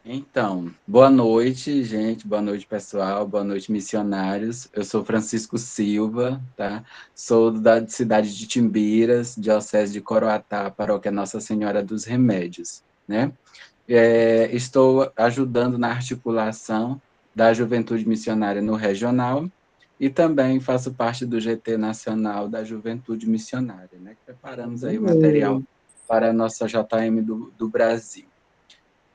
Então, boa noite, gente, boa noite, pessoal, boa noite, missionários. Eu sou Francisco Silva, tá? Sou da cidade de Timbiras, diocese de Coroatá, paróquia Nossa Senhora dos Remédios, né? Estou ajudando na articulação da Juventude Missionária no Regional e também faço parte do GT Nacional da Juventude Missionária, né? Preparamos aí o material para a nossa JM do Brasil.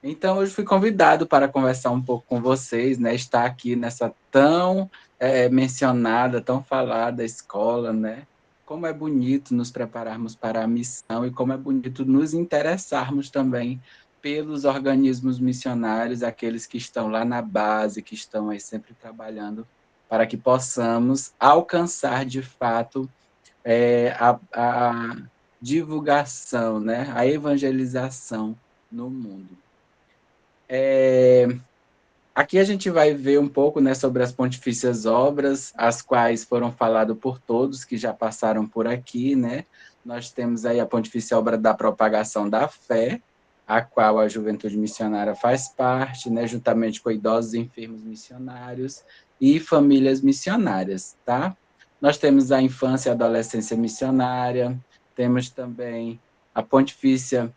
Então, hoje fui convidado para conversar um pouco com vocês, né? Estar aqui nessa tão mencionada, tão falada escola, né? Como é bonito nos prepararmos para a missão e como é bonito nos interessarmos também pelos organismos missionários, aqueles que estão lá na base, que estão aí sempre trabalhando para que possamos alcançar de fato a divulgação, né? A evangelização no mundo. Aqui a gente vai ver um pouco, né, sobre as pontifícias obras, as quais foram faladas por todos que já passaram por aqui, né? Nós temos aí a pontifícia obra da propagação da fé, a qual a Juventude Missionária faz parte, né, juntamente com idosos e enfermos missionários e famílias missionárias, tá? Nós temos a infância e adolescência missionária, temos também a pontifícia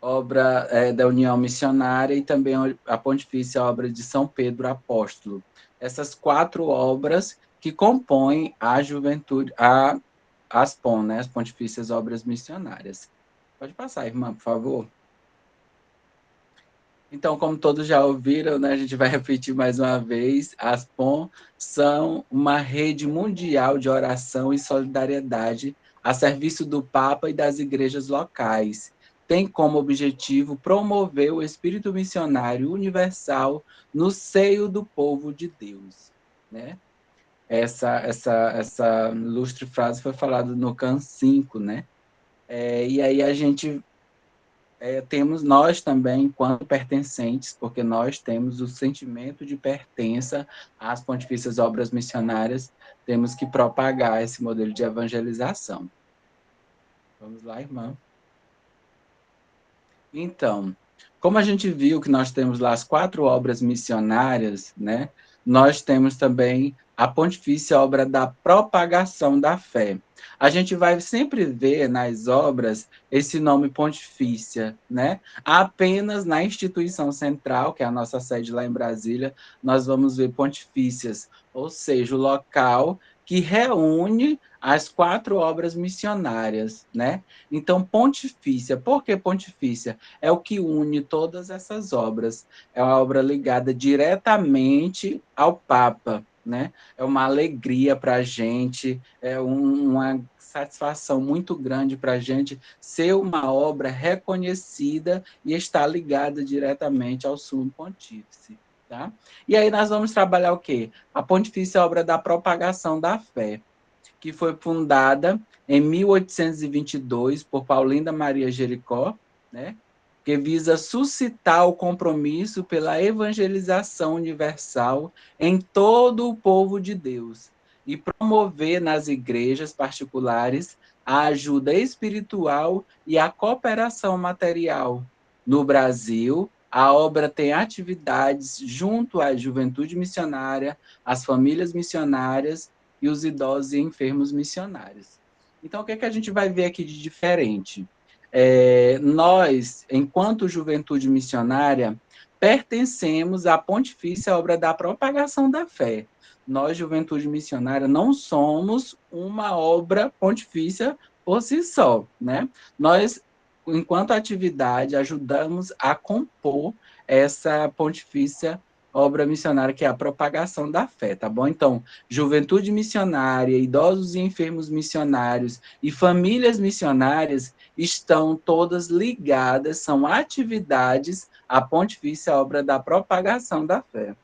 obra da União Missionária e também a Pontifícia Obra de São Pedro Apóstolo. Essas 4 obras que compõem a juventude, as POM, né, as Pontifícias Obras Missionárias. Pode passar, irmã, por favor. Então, como todos já ouviram, né, a gente vai repetir mais uma vez, as POM são uma rede mundial de oração e solidariedade a serviço do Papa e das igrejas locais. Tem como objetivo promover o espírito missionário universal no seio do povo de Deus, né? Essa ilustre frase foi falada no CAN 5, né? E aí a gente temos nós também, enquanto pertencentes, porque nós temos o sentimento de pertença às Pontifícias Obras Missionárias, temos que propagar esse modelo de evangelização. Vamos lá, irmã. Então, como a gente viu que nós temos lá as 4 obras missionárias, né? Nós temos também a pontifícia obra da propagação da fé. A gente vai sempre ver nas obras esse nome pontifícia, né? Apenas na instituição central, que é a nossa sede lá em Brasília, nós vamos ver pontifícias, ou seja, o local que reúne as 4 obras missionárias, né? Então, pontifícia. Por que pontifícia? É o que une todas essas obras. É uma obra ligada diretamente ao Papa, né? É uma alegria para a gente, uma satisfação muito grande para a gente ser uma obra reconhecida e estar ligada diretamente ao Sumo Pontífice. Tá? E aí nós vamos trabalhar o quê? A Pontifícia Obra da Propagação da Fé, que foi fundada em 1822 por Paulinda Maria Jericó, né? Que visa suscitar o compromisso pela evangelização universal em todo o povo de Deus e promover nas igrejas particulares a ajuda espiritual e a cooperação material. No Brasil, a obra tem atividades junto à juventude missionária, às famílias missionárias e os idosos e enfermos missionários. Então, o que a gente vai ver aqui de diferente? Nós, enquanto juventude missionária, pertencemos à Pontifícia Obra da Propagação da Fé. Nós, juventude missionária, não somos uma obra pontifícia por si só, né? Nós, enquanto atividade, ajudamos a compor essa pontifícia obra missionária, que é a propagação da fé, tá bom? Então, juventude missionária, idosos e enfermos missionários e famílias missionárias estão todas ligadas, são atividades à pontifícia obra da propagação da fé.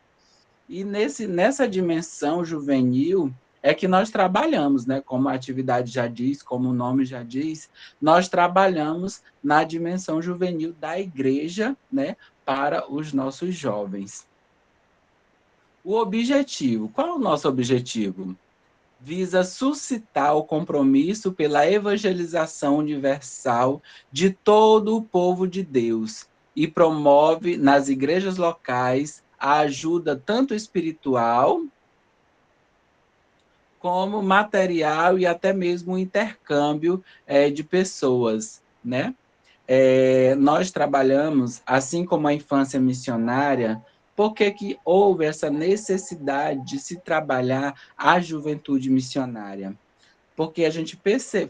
E nessa dimensão juvenil é que nós trabalhamos, né? Como a atividade já diz, como o nome já diz, nós trabalhamos na dimensão juvenil da igreja, né? Para os nossos jovens. O objetivo, qual é o nosso objetivo? Visa suscitar o compromisso pela evangelização universal de todo o povo de Deus e promove nas igrejas locais a ajuda tanto espiritual como material e até mesmo o intercâmbio de pessoas, né? Nós trabalhamos, assim como a infância missionária, por que houve essa necessidade de se trabalhar a juventude missionária? Porque a gente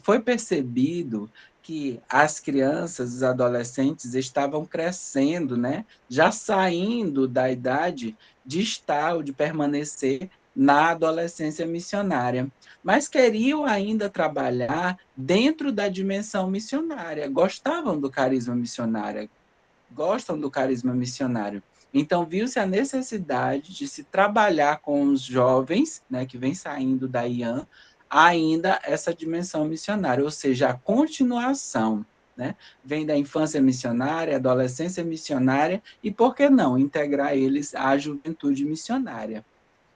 foi percebido que as crianças, os adolescentes estavam crescendo, né? Já saindo da idade de estar ou de permanecer na adolescência missionária, mas queriam ainda trabalhar dentro da dimensão missionária, gostavam do carisma missionário, gostam do carisma missionário. Então, viu-se a necessidade de se trabalhar com os jovens, né, que vem saindo da IAM, ainda essa dimensão missionária, ou seja, a continuação, né? Vem da infância missionária, adolescência missionária, e por que não integrar eles à juventude missionária?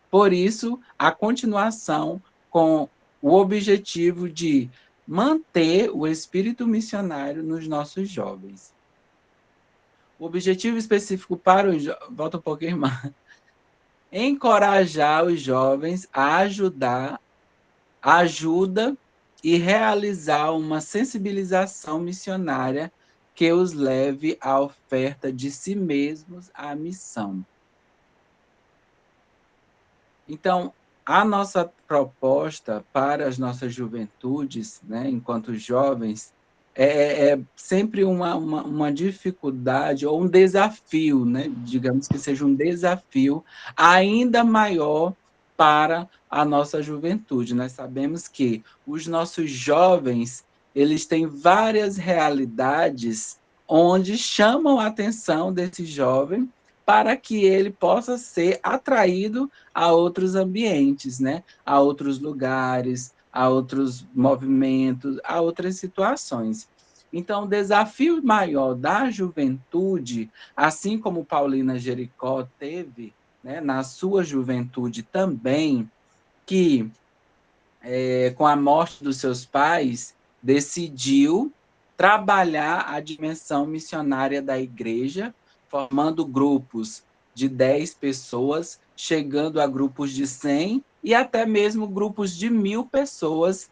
Por isso, a continuação com o objetivo de manter o espírito missionário nos nossos jovens. O objetivo específico para os jovens, volta um pouquinho mais, encorajar os jovens a ajuda e realizar uma sensibilização missionária que os leve à oferta de si mesmos à missão. Então, a nossa proposta para as nossas juventudes, né, enquanto jovens, é sempre uma dificuldade ou um desafio, né, digamos que seja um desafio ainda maior para a nossa juventude. Nós sabemos que os nossos jovens, eles têm várias realidades onde chamam a atenção desse jovem para que ele possa ser atraído a outros ambientes, né? A outros lugares, a outros movimentos, a outras situações. Então, o desafio maior da juventude, assim como Paulina Jericó teve, né, na sua juventude também, que com a morte dos seus pais, decidiu trabalhar a dimensão missionária da igreja, formando grupos de 10 pessoas, chegando a grupos de 100 e até mesmo grupos de 1.000 pessoas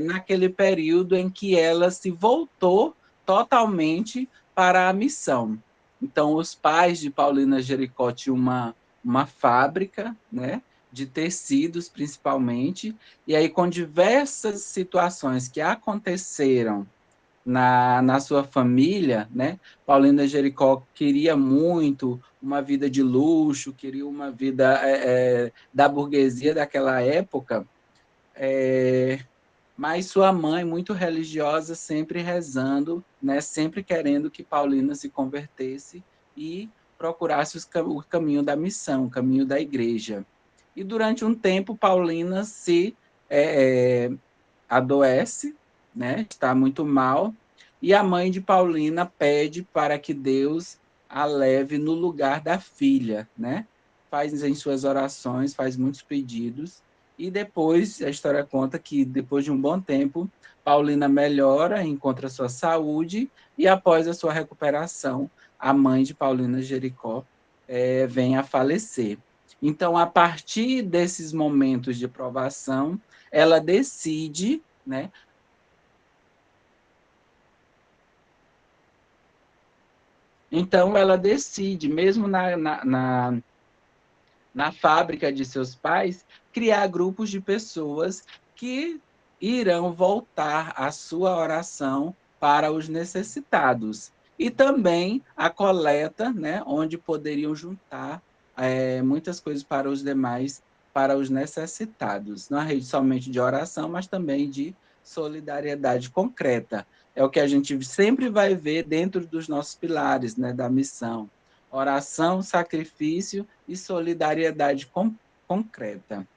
naquele período em que ela se voltou totalmente para a missão. Então, os pais de Paulina Jericó tinham uma fábrica, né, de tecidos, principalmente, e aí com diversas situações que aconteceram na sua família, né? Paulina Jericó queria muito uma vida de luxo, queria uma vida da burguesia daquela época, mas sua mãe, muito religiosa, sempre rezando, né? Sempre querendo que Paulina se convertesse e procurasse o caminho da missão, o caminho da igreja. E durante um tempo, Paulina se adoece, né? Está muito mal, e a mãe de Paulina pede para que Deus a leve no lugar da filha, né? Faz em suas orações, faz muitos pedidos, e depois a história conta que, depois de um bom tempo, Paulina melhora, encontra sua saúde, e após a sua recuperação, a mãe de Paulina Jericó vem a falecer. Então, a partir desses momentos de provação, ela decide, né? Então, ela decide, mesmo na fábrica de seus pais, criar grupos de pessoas que irão voltar a sua oração para os necessitados. E também a coleta, né, onde poderiam juntar muitas coisas para os demais, para os necessitados. Não é rede somente de oração, mas também de solidariedade concreta. É o que a gente sempre vai ver dentro dos nossos pilares, né, da missão. Oração, sacrifício e solidariedade concreta.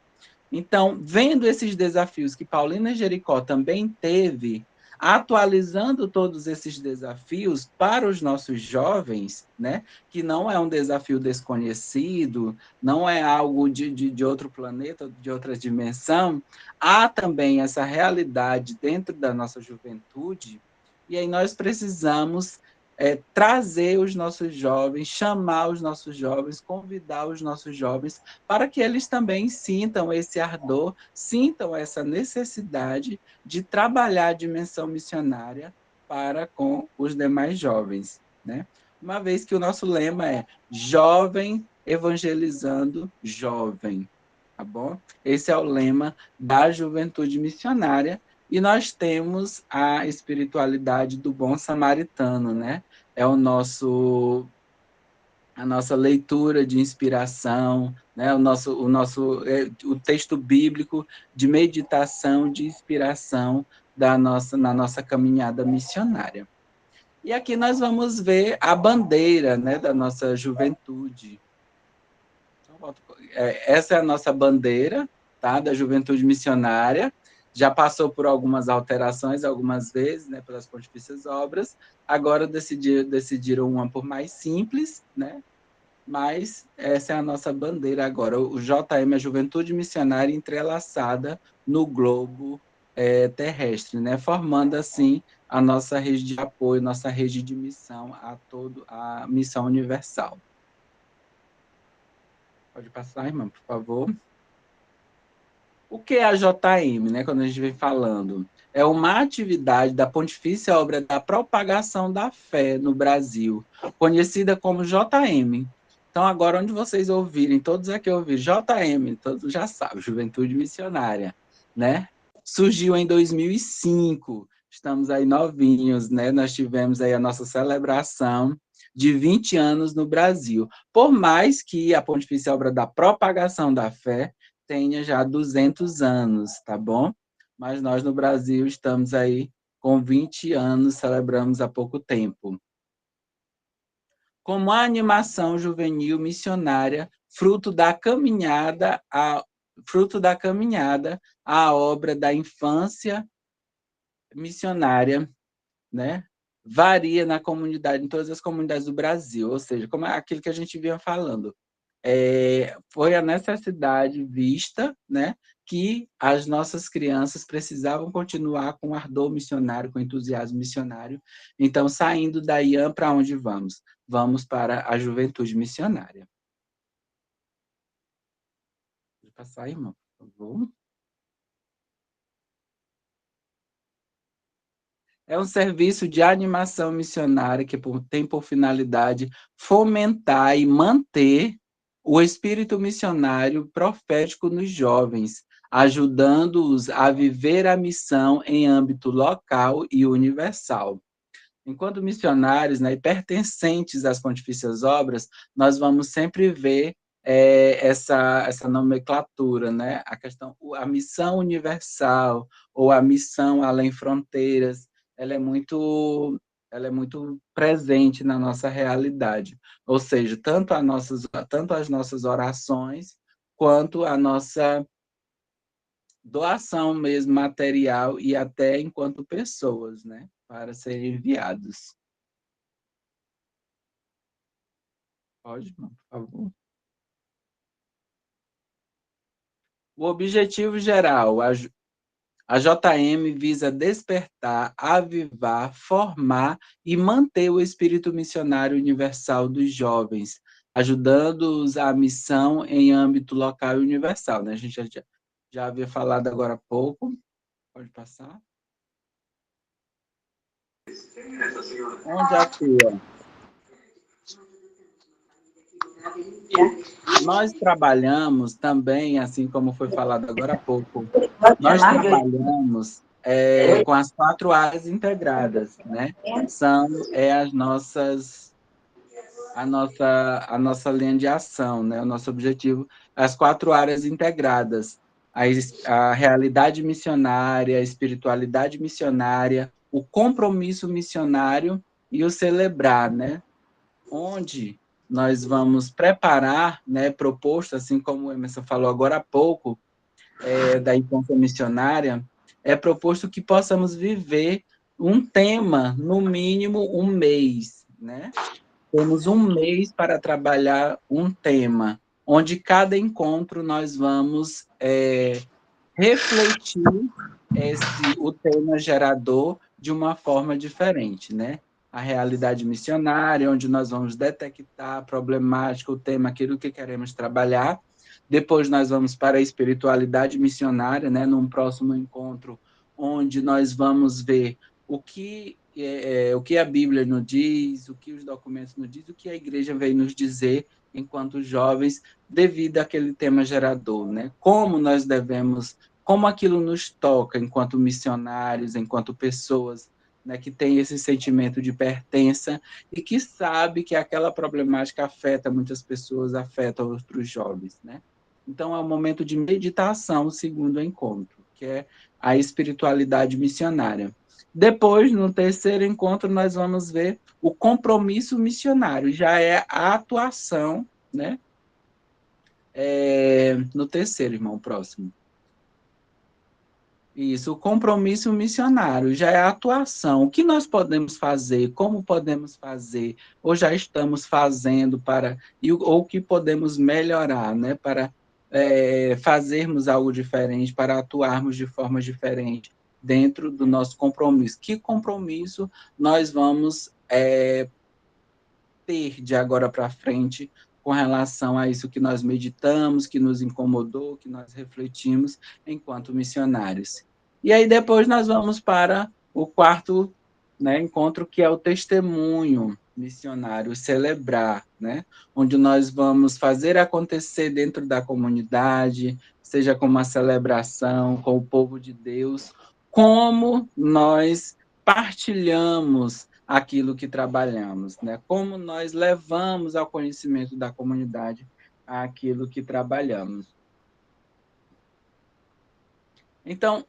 Então, vendo esses desafios que Paulina Jericó também teve, atualizando todos esses desafios para os nossos jovens, né, que não é um desafio desconhecido, não é algo de outro planeta, de outra dimensão, há também essa realidade dentro da nossa juventude, e aí nós precisamos trazer os nossos jovens, chamar os nossos jovens, convidar os nossos jovens para que eles também sintam esse ardor, sintam essa necessidade de trabalhar a dimensão missionária para com os demais jovens, né? Uma vez que o nosso lema é jovem evangelizando jovem, tá bom? Esse é o lema da juventude missionária, e nós temos a espiritualidade do bom samaritano, né? É a nossa leitura de inspiração, né? O texto bíblico de meditação, de inspiração na nossa caminhada missionária. E aqui nós vamos ver a bandeira, né, da nossa juventude. Essa é a nossa bandeira, tá, da juventude missionária. Já passou por algumas alterações algumas vezes, né, pelas Pontifícias Obras. Agora decidiram uma por mais simples, né? Mas essa é a nossa bandeira agora. O JM é a Juventude Missionária Entrelaçada no Globo Terrestre, né? Formando, assim, a nossa rede de apoio, nossa rede de missão a missão universal. Pode passar, irmã, por favor. O que é a JM, né, quando a gente vem falando? É uma atividade da Pontifícia Obra da Propagação da Fé no Brasil, conhecida como JM. Então, agora, onde vocês ouvirem, todos aqui ouvirem JM, todos já sabem, Juventude Missionária, né? Surgiu em 2005, estamos aí novinhos, né? Nós tivemos aí a nossa celebração de 20 anos no Brasil. Por mais que a Pontifícia Obra da Propagação da Fé tenha já 200 anos, tá bom? Mas nós no Brasil estamos aí com 20 anos, celebramos há pouco tempo. Como a animação juvenil missionária, fruto da caminhada à obra da infância missionária, né? Varia na comunidade, em todas as comunidades do Brasil, ou seja, como é aquilo que a gente vinha falando. Foi a necessidade vista, né, que as nossas crianças precisavam continuar com ardor missionário, com entusiasmo missionário. Então, saindo da IAM, para onde vamos? Vamos para a juventude missionária. Pode passar, irmão, por favor. É um serviço de animação missionária que tem por finalidade fomentar e manter o espírito missionário profético nos jovens, ajudando-os a viver a missão em âmbito local e universal. Enquanto missionários, né, e pertencentes às Pontifícias Obras, nós vamos sempre ver essa nomenclatura, né? A missão universal ou a missão além fronteiras, ela é muito presente na nossa realidade. Ou seja, tanto as nossas orações, quanto a nossa doação mesmo material e até enquanto pessoas, né, para serem enviados. Pode, por favor. O objetivo geral, a JM visa despertar, avivar, formar e manter o espírito missionário universal dos jovens, ajudando-os à missão em âmbito local e universal, né? A gente já havia falado agora há pouco. Pode passar. Onde atua? Nós trabalhamos também, assim como foi falado agora há pouco, nós trabalhamos com as 4 áreas integradas, né? São a nossa linha de ação, né? O nosso objetivo, as 4 áreas integradas, a realidade missionária, a espiritualidade missionária, o compromisso missionário e o celebrar, né? Onde nós vamos preparar, né, proposto, assim como o Emerson falou agora há pouco, da infância missionária, é proposto que possamos viver um tema, no mínimo um mês, né? Temos um mês para trabalhar um tema, onde cada encontro nós vamos refletir o tema gerador de uma forma diferente, né? A realidade missionária, onde nós vamos detectar a problemática, o tema, aquilo que queremos trabalhar. Depois nós vamos para a espiritualidade missionária, né? Num próximo encontro, onde nós vamos ver o que a Bíblia nos diz, o que os documentos nos dizem, o que a igreja veio nos dizer enquanto jovens, devido àquele tema gerador, né? Como aquilo nos toca enquanto missionários, enquanto pessoas, né, que têm esse sentimento de pertença e que sabe que aquela problemática afeta muitas pessoas, afeta outros jovens, né? Então, é um momento de meditação, segundo o encontro, que é a espiritualidade missionária. Depois, no terceiro encontro, nós vamos ver o compromisso missionário, já é a atuação, né? No terceiro, irmão, próximo. Isso, o compromisso missionário já é a atuação. O que nós podemos fazer, como podemos fazer, ou já estamos fazendo ou o que podemos melhorar, né? Para fazermos algo diferente, para atuarmos de forma diferente dentro do nosso compromisso. Que compromisso nós vamos ter de agora para frente com relação a isso que nós meditamos, que nos incomodou, que nós refletimos enquanto missionários. E aí depois nós vamos para o quarto, né, encontro, que é o testemunho missionário, celebrar, né, onde nós vamos fazer acontecer dentro da comunidade, seja com uma celebração com o povo de Deus, como nós partilhamos aquilo que trabalhamos, né? Como nós levamos ao conhecimento da comunidade aquilo que trabalhamos. Então,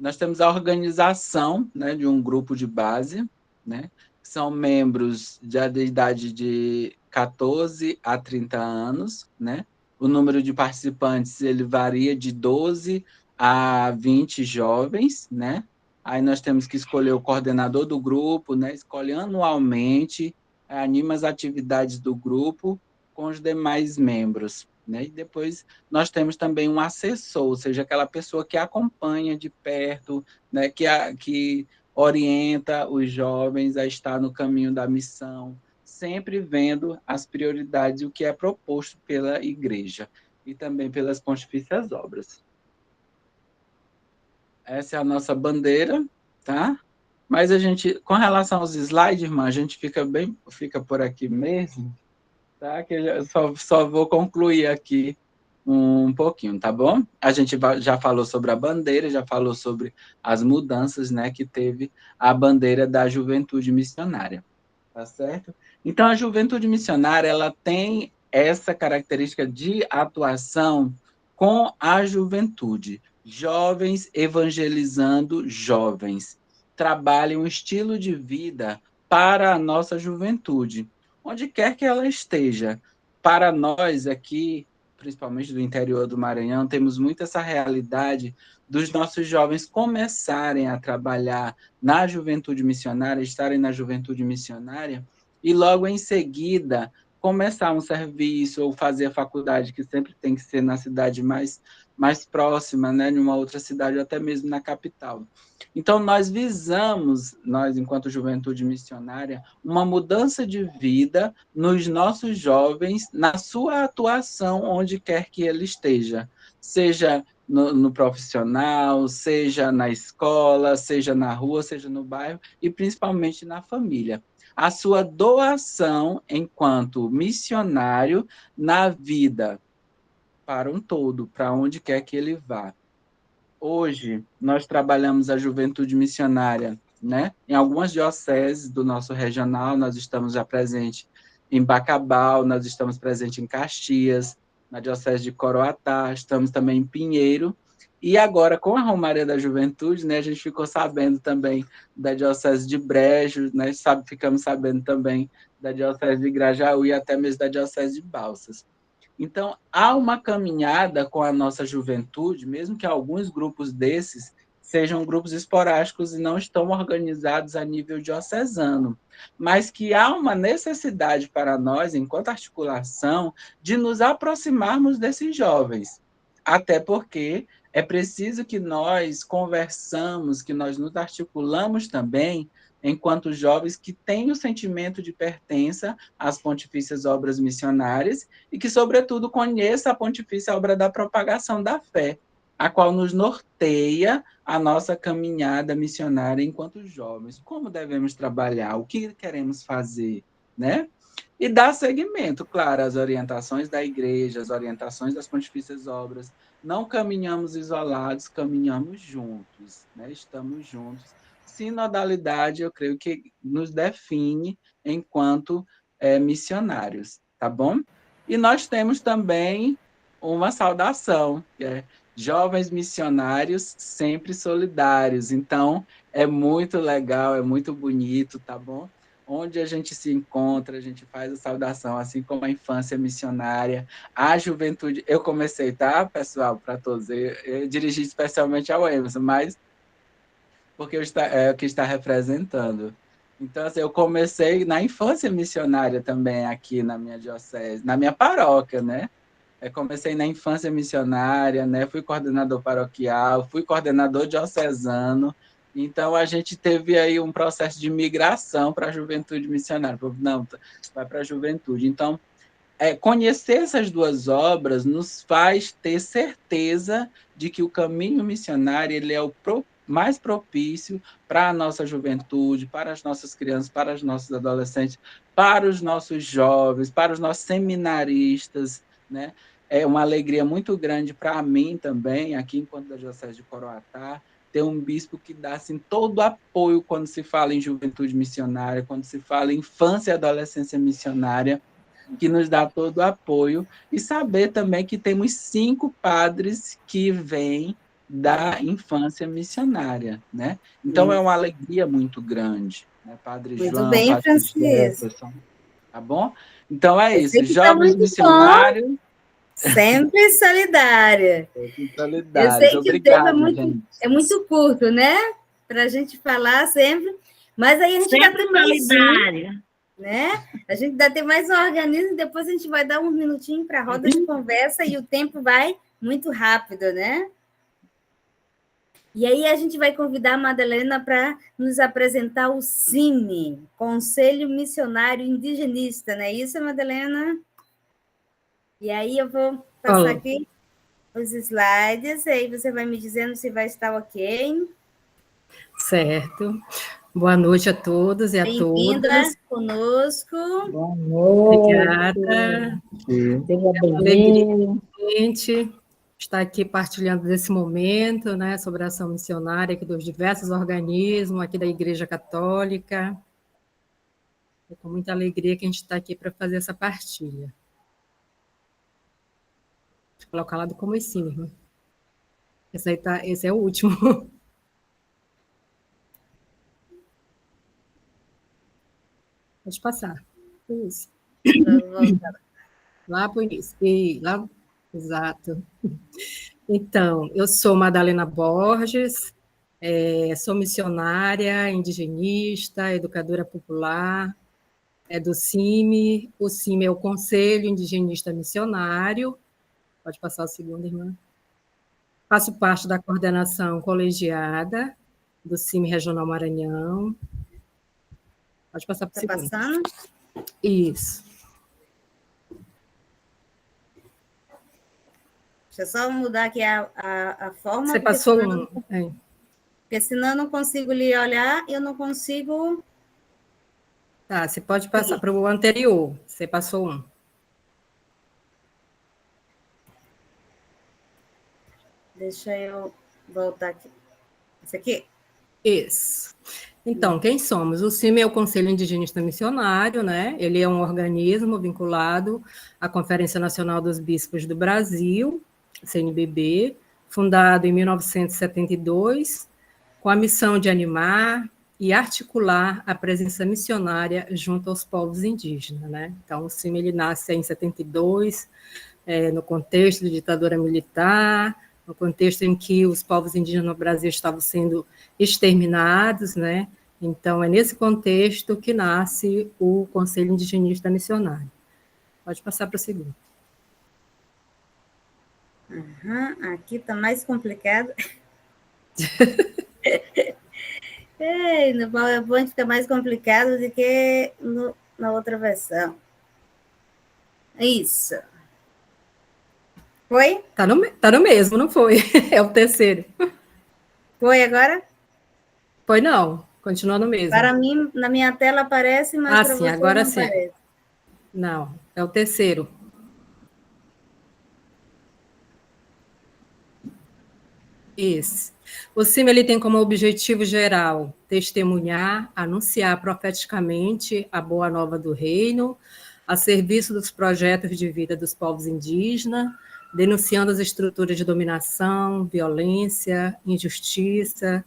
nós temos a organização, né, de um grupo de base, né? Que são membros de idade de 14 a 30 anos, né? O número de participantes ele varia de 12 a 20 jovens, né? Aí nós temos que escolher o coordenador do grupo, né? Escolhe anualmente, anima as atividades do grupo com os demais membros, né? E depois nós temos também um assessor, ou seja, aquela pessoa que acompanha de perto, né? Que orienta os jovens a estar no caminho da missão, sempre vendo as prioridades e o que é proposto pela igreja e também pelas pontifícias obras. Essa é a nossa bandeira, tá? Mas a gente, com relação aos slides, irmã, a gente fica por aqui mesmo, tá? Que eu só vou concluir aqui um pouquinho, tá bom? A gente já falou sobre a bandeira, já falou sobre as mudanças, né, que teve a bandeira da juventude missionária, tá certo? Então, a juventude missionária, ela tem essa característica de atuação com a juventude. Jovens evangelizando jovens. Trabalham um estilo de vida para a nossa juventude, onde quer que ela esteja. Para nós aqui, principalmente do interior do Maranhão, temos muito essa realidade dos nossos jovens começarem a trabalhar na juventude missionária, estarem na juventude missionária, e logo em seguida começar um serviço ou fazer a faculdade, que sempre tem que ser na cidade mais próxima, né, em uma outra cidade, ou até mesmo na capital. Então, nós enquanto juventude missionária, uma mudança de vida nos nossos jovens, na sua atuação, onde quer que ele esteja, seja no profissional, seja na escola, seja na rua, seja no bairro, e principalmente na família. A sua doação enquanto missionário na vida para um todo, para onde quer que ele vá. Hoje, nós trabalhamos a juventude missionária, né? Em algumas dioceses do nosso regional, nós estamos já presentes em Bacabal, nós estamos presentes em Caxias, na diocese de Coroatá, estamos também em Pinheiro, e agora, com a Romaria da Juventude, né, a gente ficou sabendo também da diocese de Brejo, né? Ficamos sabendo também da diocese de Grajaú e até mesmo da diocese de Balsas. Então, há uma caminhada com a nossa juventude, mesmo que alguns grupos desses sejam grupos esporádicos e não estão organizados a nível diocesano, mas que há uma necessidade para nós, enquanto articulação, de nos aproximarmos desses jovens, até porque é preciso que nós conversamos, que nós nos articulamos também enquanto jovens que têm o sentimento de pertença às pontifícias obras missionárias e que, sobretudo, conheça a pontifícia obra da propagação da fé, a qual nos norteia a nossa caminhada missionária enquanto jovens. Como devemos trabalhar? O que queremos fazer? Né? E dar seguimento, claro, às orientações da igreja, às orientações das pontifícias obras. Não caminhamos isolados, caminhamos juntos, né? Estamos juntos. Sinodalidade, eu creio que nos define enquanto missionários, tá bom? E nós temos também uma saudação, que é jovens missionários sempre solidários. Então, é muito legal, é muito bonito, tá bom? Onde a gente se encontra, a gente faz a saudação, assim como a infância missionária, a juventude. Eu comecei, tá, pessoal, para todos, eu dirigi especialmente ao Emerson, mas porque é o que está representando. Então, assim, eu comecei na infância missionária também aqui na minha diocese, na minha paróquia, né? Eu comecei na infância missionária, né? Fui coordenador paroquial, fui coordenador diocesano. Então, a gente teve aí um processo de migração para a juventude missionária. Não, vai para a juventude. Então, conhecer essas duas obras nos faz ter certeza de que o caminho missionário ele é o mais propício para a nossa juventude, para as nossas crianças, para os nossos adolescentes, para os nossos jovens, para os nossos seminaristas, né? É uma alegria muito grande para mim também, aqui enquanto da Diocese de Coroatá, ter um bispo que dá assim, todo apoio quando se fala em juventude missionária, quando se fala em infância e adolescência missionária, que nos dá todo o apoio, e saber também que temos 5 padres que vêm da infância missionária, né? Então, é uma alegria muito grande, né? Padre Muito João, bem, Padre Francisco. Jefferson, tá bom? Então, é isso, Sempre tá jovens muito missionários... Sempre solidária. Eu sei que o tempo Obrigado, gente. é muito curto, né? Para a gente falar sempre, mas aí a gente vai ter mais solidária. né? A gente vai ter mais um organismo, depois a gente vai dar um minutinho para a roda de conversa e o tempo vai muito rápido, né? E aí a gente vai convidar a Madalena para nos apresentar o CIMI, Conselho Missionário Indigenista, não é isso, Madalena? E aí eu vou passar aqui os slides, aí você vai me dizendo se vai estar ok. Certo. Boa noite a todos e a todas. Bem-vinda conosco. Boa noite. Obrigada. Seja bem-vindo. Gente, estar aqui partilhando desse momento, né, sobre a ação missionária aqui dos diversos organismos aqui da Igreja Católica. É com muita alegria que a gente está aqui para fazer essa partilha. Vou colocar lá do como em cima, irmã. Esse é o último. Pode passar. Isso. Lá para o início. E lá, exato. Então, eu sou Madalena Borges, sou missionária, indigenista, educadora popular, do CIMI. O CIMI é o Conselho Indigenista Missionário. Pode passar o segundo, irmã. Faço parte da coordenação colegiada do CIMI Regional Maranhão. Pode passar para o segundo. Está passando? Isso. Deixa eu só mudar aqui a forma. Você passou Porque senão eu não consigo lhe olhar, eu não consigo... Tá, você pode passar para o anterior. Você passou um. Deixa eu voltar aqui. Esse aqui? Isso. Então, quem somos? O CIMI é o Conselho Indigenista Missionário, né? Ele é um organismo vinculado à Conferência Nacional dos Bispos do Brasil, CNBB, fundado em 1972, com a missão de animar e articular a presença missionária junto aos povos indígenas, né? Então, o CIMI ele nasce em 72, no contexto de ditadura militar, no contexto em que os povos indígenas no Brasil estavam sendo exterminados, né? Então, é nesse contexto que nasce o Conselho Indigenista Missionário. Pode passar para o segundo. Aqui está mais complicado. No PowerPoint fica mais complicado do que na outra versão. Isso. Foi? Tá no mesmo, não foi? É o terceiro. Foi agora? Foi não, continua no mesmo. Para mim, na minha tela aparece, mas para sim, você agora não sim. aparece. Não, é o terceiro. Esse. O CIMI ele tem como objetivo geral testemunhar, anunciar profeticamente a boa nova do reino, a serviço dos projetos de vida dos povos indígenas, denunciando as estruturas de dominação, violência, injustiça,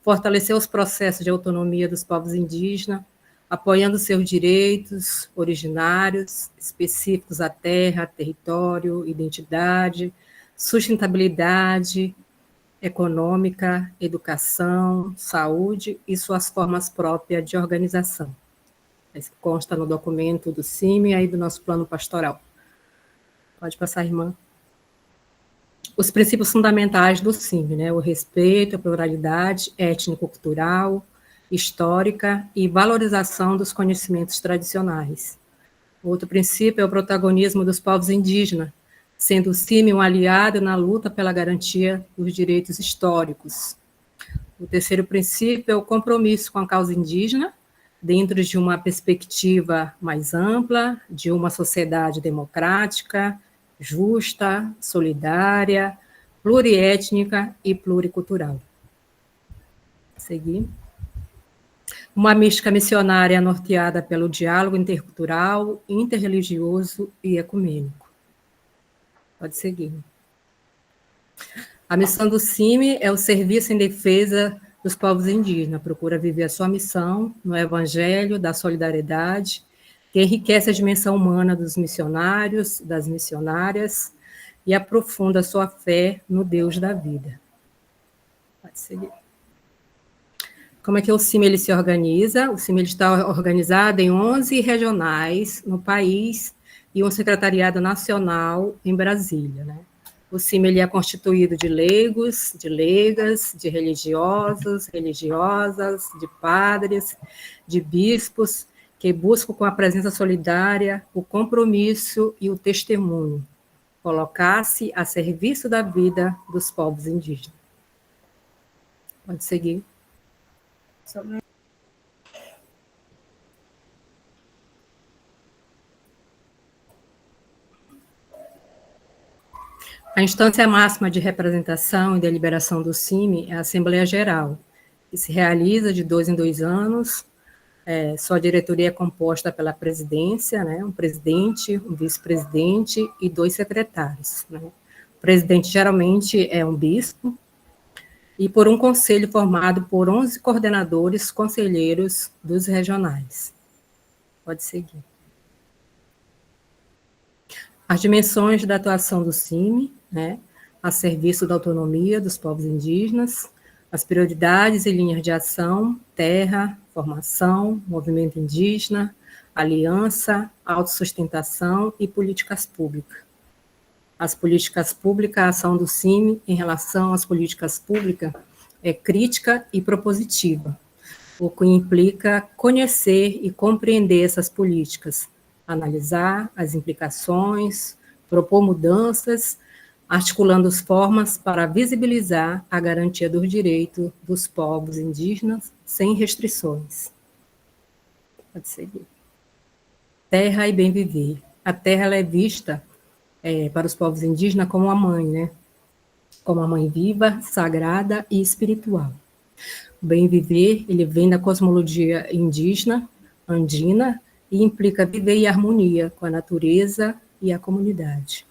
fortalecer os processos de autonomia dos povos indígenas, apoiando seus direitos originários, específicos à terra, território, identidade, sustentabilidade econômica, educação, saúde e suas formas próprias de organização. Isso consta no documento do CIMI e aí do nosso plano pastoral. Pode passar, irmã. Os princípios fundamentais do CIMI, né? O respeito, a pluralidade étnico-cultural, histórica e valorização dos conhecimentos tradicionais. Outro princípio é o protagonismo dos povos indígenas, sendo o CIMI um aliado na luta pela garantia dos direitos históricos. O terceiro princípio é o compromisso com a causa indígena, dentro de uma perspectiva mais ampla, de uma sociedade democrática, justa, solidária, pluriétnica e pluricultural. Seguir. Uma mística missionária norteada pelo diálogo intercultural, interreligioso e ecumênico. Pode seguir. A missão do CIMI é o serviço em defesa dos povos indígenas, procura viver a sua missão no evangelho da solidariedade, que enriquece a dimensão humana dos missionários, das missionárias, e aprofunda a sua fé no Deus da vida. Pode seguir. Como é que o CIMI ele se organiza? O CIMI ele está organizado em 11 regionais no país e um secretariado nacional em Brasília, né? O CIMI ele é constituído de leigos, de leigas, de religiosos, religiosas, de padres, de bispos, que buscam com a presença solidária o compromisso e o testemunho, colocar-se a serviço da vida dos povos indígenas. Pode seguir. A instância máxima de representação e deliberação do CIMI é a Assembleia Geral, que se realiza de 2 em 2 anos. Sua diretoria é composta pela presidência, né, um presidente, um vice-presidente e 2 secretários. Né. O presidente geralmente é um bispo, e por um conselho formado por 11 coordenadores conselheiros dos regionais. Pode seguir. As dimensões da atuação do CIMI, né, a serviço da autonomia dos povos indígenas, as prioridades e linhas de ação, terra, formação, movimento indígena, aliança, autossustentação e políticas públicas. As políticas públicas, a ação do CIMI em relação às políticas públicas é crítica e propositiva, o que implica conhecer e compreender essas políticas, analisar as implicações, propor mudanças, articulando as formas para visibilizar a garantia dos direitos dos povos indígenas sem restrições. Pode seguir. Terra e bem viver. A terra ela é vista para os povos indígenas como a mãe, né? Como a mãe viva, sagrada e espiritual. O bem viver, ele vem da cosmologia indígena, andina, e implica viver em harmonia com a natureza e a comunidade.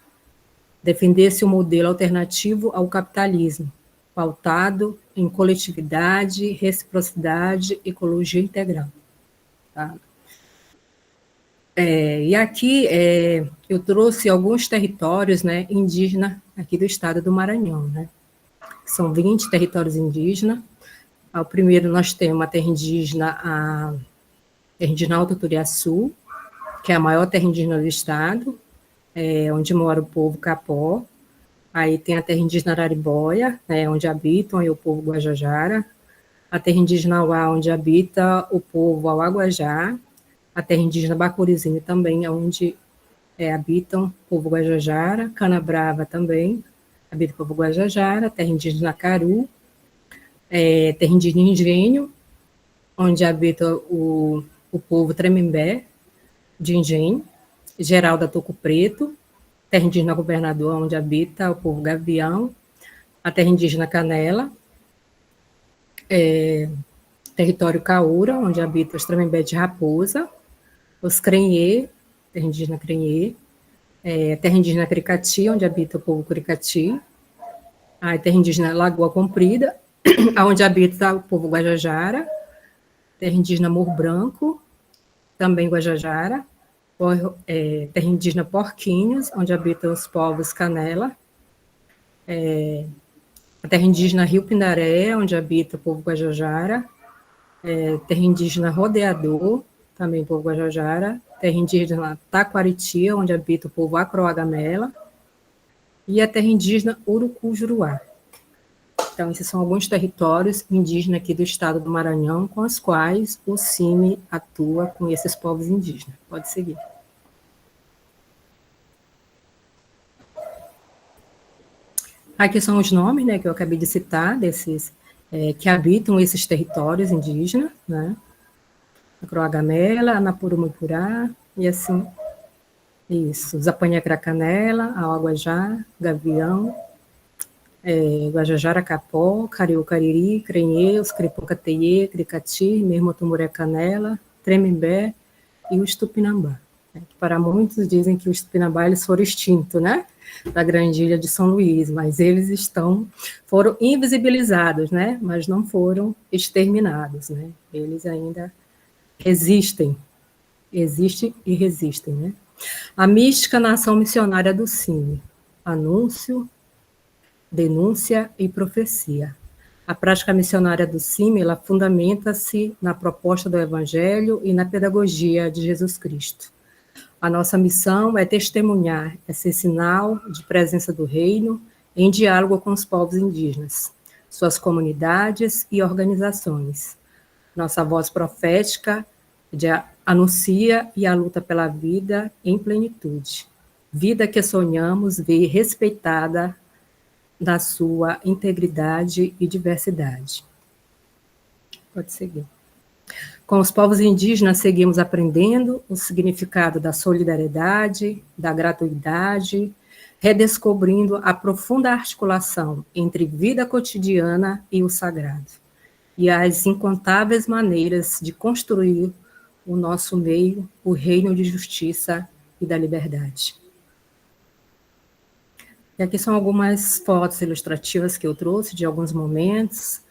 Defender-se um modelo alternativo ao capitalismo, pautado em coletividade, reciprocidade, ecologia integral. Tá? E aqui eu trouxe alguns territórios, né, indígenas aqui do estado do Maranhão, né? São 20 territórios indígenas. O primeiro nós temos a terra indígena Alto Turiaçu, que é a maior terra indígena do estado, onde mora o povo Capó. Aí tem a terra indígena Araribóia, né, onde habitam o povo Guajajara. A terra indígena Auá, onde habita o povo Auá-Guajá. A terra indígena Bacurizinho também, onde habitam o povo Guajajara. Canabrava também habita o povo Guajajara. Terra indígena Caru. Terra indígena Engenho, onde habita o povo Tremembé de Engenho. Geral da Toco Preto. Terra indígena Governador, onde habita o povo Gavião. A terra indígena Canela. Território Caura, onde habita os Tremembé de Raposa. Os Crenhê, terra indígena Crenhê. Terra indígena Cricati, onde habita o povo Cricati. A terra indígena Lagoa Comprida, onde habita o povo Guajajara. Terra indígena Morro Branco, também Guajajara. Terra indígena Porquinhos, onde habitam os povos Canela. A terra indígena Rio Pindaré, onde habita o povo Guajajara. Terra indígena Rodeador, também o povo Guajajara. Terra indígena Taquaritia, onde habita o povo Acroagamela. E a terra indígena Urucu-Juruá. Então, esses são alguns territórios indígenas aqui do estado do Maranhão, com os quais o CIMI atua com esses povos indígenas. Pode seguir. Aqui são os nomes, né, que eu acabei de citar, desses que habitam esses territórios indígenas, né? Acroagamela, Anapurumupurá, e assim, isso, Zapanhacracanela, Auá-Guajá, Gavião, Guajajara, Capó, Cariú, Cariri, Crenhê, os Cripocateie, Cricati, Mermotumuré, Canela, Tremembé e os Tupinambá. Que para muitos dizem que os Tupinambá eles foram extintos, né? Da grande ilha de São Luís, mas eles foram invisibilizados, né? Mas não foram exterminados, né? Eles ainda existem e resistem, né? A mística na ação missionária do CIMI, anúncio, denúncia e profecia. A prática missionária do CIMI, ela fundamenta-se na proposta do Evangelho e na pedagogia de Jesus Cristo. A nossa missão é testemunhar, é ser sinal de presença do reino em diálogo com os povos indígenas, suas comunidades e organizações. Nossa voz profética anuncia e a luta pela vida em plenitude. Vida que sonhamos ver respeitada na sua integridade e diversidade. Pode seguir. Com os povos indígenas, seguimos aprendendo o significado da solidariedade, da gratuidade, redescobrindo a profunda articulação entre vida cotidiana e o sagrado, e as incontáveis maneiras de construir o nosso meio, o reino de justiça e da liberdade. E aqui são algumas fotos ilustrativas que eu trouxe de alguns momentos,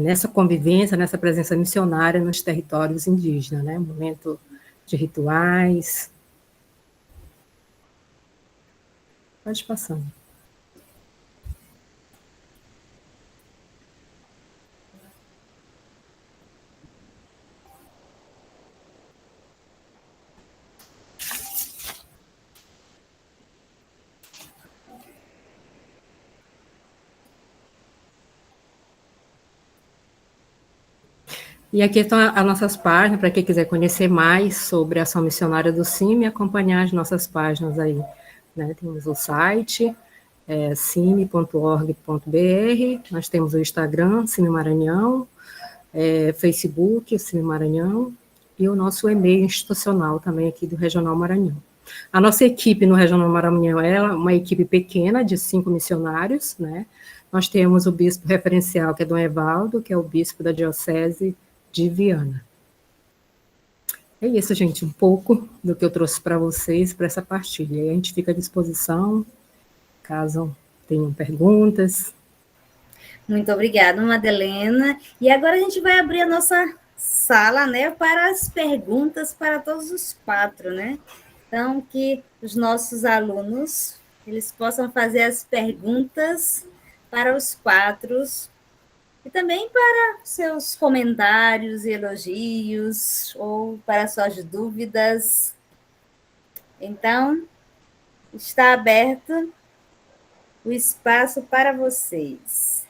nessa convivência, nessa presença missionária nos territórios indígenas, né? Momento de rituais. Pode passar. E aqui estão as nossas páginas, para quem quiser conhecer mais sobre a ação missionária do CIMI, acompanhar as nossas páginas aí, né? Temos o site, cime.org.br, nós temos o Instagram, CIMI Maranhão, Facebook, CIMI Maranhão, e o nosso e-mail institucional também aqui do Regional Maranhão. A nossa equipe no Regional Maranhão é uma equipe pequena, de 5 missionários, né? Nós temos o bispo referencial, que é Dom Evaldo, que é o bispo da Diocese de Viana. É isso, gente, um pouco do que eu trouxe para vocês, para essa partilha. E a gente fica à disposição, caso tenham perguntas. Muito obrigada, Madalena. E agora a gente vai abrir a nossa sala, né, para as perguntas para todos os 4, né? Então, que os nossos alunos, eles possam fazer as perguntas para os 4 e também para seus comentários e elogios ou para suas dúvidas. Então, está aberto o espaço para vocês.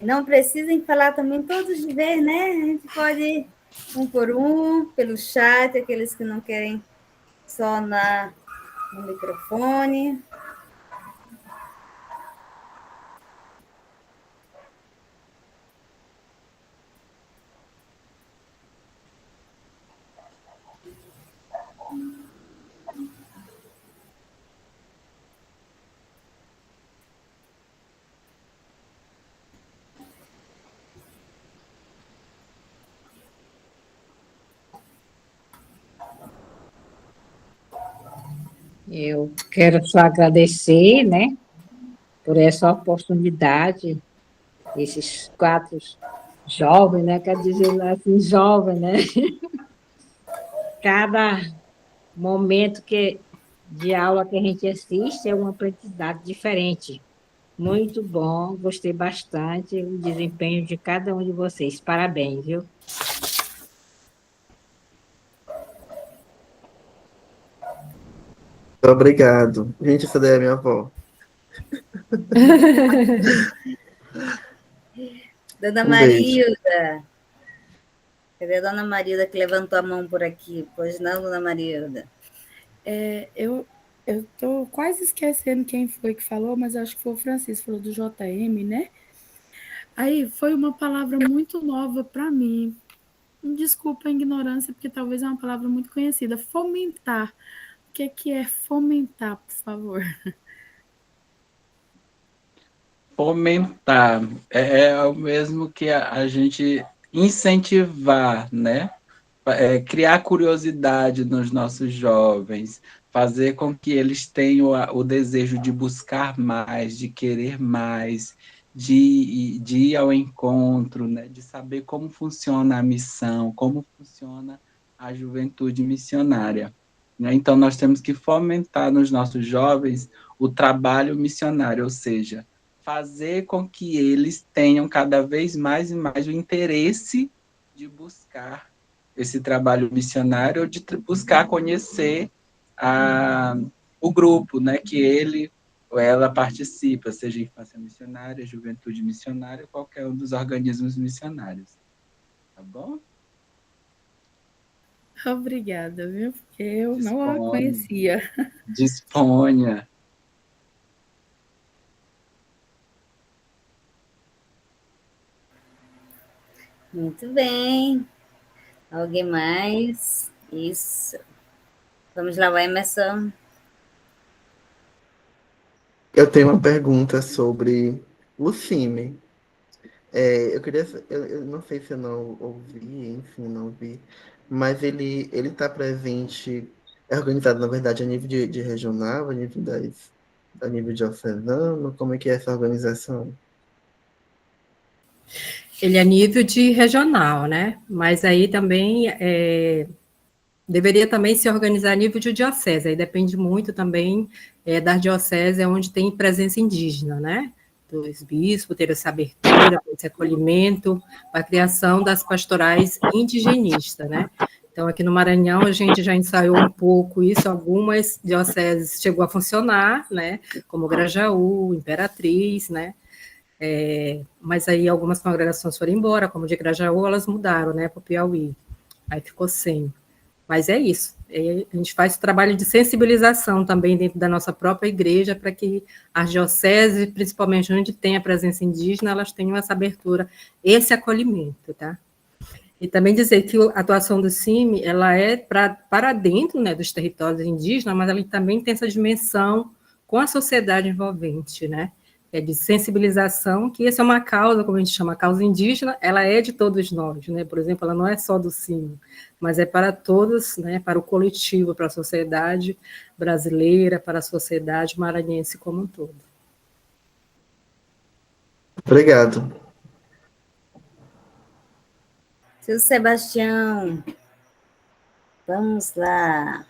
Não precisem falar também todos de vez, né? A gente pode ir um por um, pelo chat, aqueles que não querem só no microfone. Eu quero só agradecer, né, por essa oportunidade, esses 4 jovens, né, quer dizer assim, jovem, né? Cada momento de aula que a gente assiste é um aprendizado diferente. Muito bom, gostei bastante do desempenho de cada um de vocês. Parabéns, viu? Obrigado. Gente, essa daí é a minha avó. Dona Um beijo. Marilda. Cadê a Dona Marilda que levantou a mão por aqui? Pois não, Dona Marilda? Eu estou quase esquecendo quem foi que falou, mas acho que foi o Francisco, falou do JM, né? Aí foi uma palavra muito nova para mim. Desculpa a ignorância, porque talvez é uma palavra muito conhecida. Fomentar. O que é fomentar, por favor? Fomentar é o mesmo que a gente incentivar, né? Criar curiosidade nos nossos jovens, fazer com que eles tenham o desejo de buscar mais, de querer mais, de ir ao encontro, né? De saber como funciona a missão, como funciona a juventude missionária, né? Então, nós temos que fomentar nos nossos jovens o trabalho missionário, ou seja, fazer com que eles tenham cada vez mais e mais o interesse de buscar esse trabalho missionário, de buscar conhecer o grupo, né, que ele ou ela participa, seja Infância Missionária, Juventude Missionária, qualquer um dos organismos missionários. Tá bom? Obrigada, viu? Porque eu não a Disponha. conhecia. Disponha. Muito bem. Alguém mais? Isso. Vamos lá, vai, Emerson. Eu tenho uma pergunta sobre o CIMI. Eu queria, eu não sei se eu não ouvi, enfim, não ouvi, mas ele está presente, é organizado, na verdade, a nível de regional, a nível diocesano, como é que é essa organização? Ele é nível de regional, né? Mas aí também deveria também se organizar a nível de diocese, aí depende muito também das dioceses onde tem presença indígena, né? Dos bispos ter essa abertura, esse acolhimento, para a criação das pastorais indigenistas, né? Então, aqui no Maranhão, a gente já ensaiou um pouco isso, algumas dioceses chegou a funcionar, né? Como Grajaú, Imperatriz, né? Mas aí algumas congregações foram embora, como de Grajaú, elas mudaram, né, para o Piauí. Aí ficou sem. Mas é isso. A gente faz trabalho de sensibilização também dentro da nossa própria igreja para que as dioceses, principalmente onde tem a presença indígena, elas tenham essa abertura, esse acolhimento, tá? E também dizer que a atuação do CIMI, ela é para dentro, né, dos territórios indígenas, mas ela também tem essa dimensão com a sociedade envolvente, né? É de sensibilização, que essa é uma causa, como a gente chama, a causa indígena, ela é de todos nós, né? Por exemplo, ela não é só do CIMI, mas é para todos, né? Para o coletivo, para a sociedade brasileira, para a sociedade maranhense como um todo. Obrigado. Seu Sebastião, vamos lá.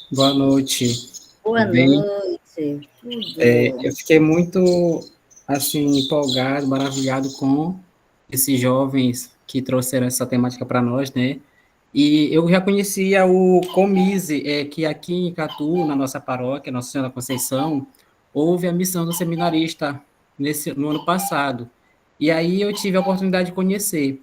Boa noite. Boa Bem, noite. eu fiquei muito assim empolgado, maravilhado com esses jovens que trouxeram essa temática para nós, né? E eu já conhecia o Comise, que aqui em Catu, na nossa paróquia, Nossa Senhora da Conceição, houve a missão do seminarista no ano passado. E aí eu tive a oportunidade de conhecer,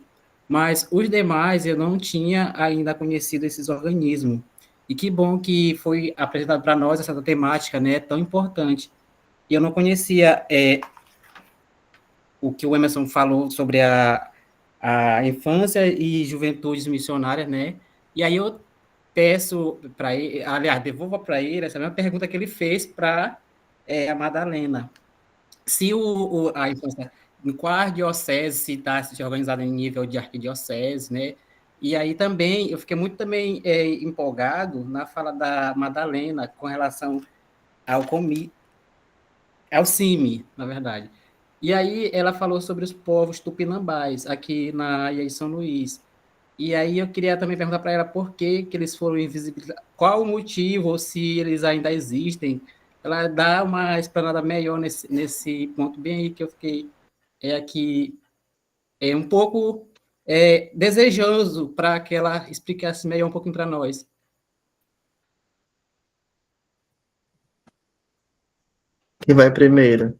mas os demais eu não tinha ainda conhecido esses organismos. E que bom que foi apresentado para nós essa temática, né, tão importante. E eu não conhecia o que o Emerson falou sobre a infância e juventudes missionárias, né? E aí eu peço para ele, aliás, devolvo para ele essa mesma pergunta que ele fez para a Madalena. Se a infância, em qual arquidiocese, se está se organizado em nível de arquidiocese, né? E aí também, eu fiquei muito também empolgado na fala da Madalena com relação ao ao CIMI, na verdade. E aí ela falou sobre os povos tupinambás, aqui na Ilha de São Luís. E aí eu queria também perguntar para ela por que eles foram invisibilizados, qual o motivo, ou se eles ainda existem. Ela dá uma explanada melhor nesse ponto bem aí que eu fiquei aqui um pouco desejoso para que ela explicasse melhor um pouquinho para nós. Quem vai primeiro?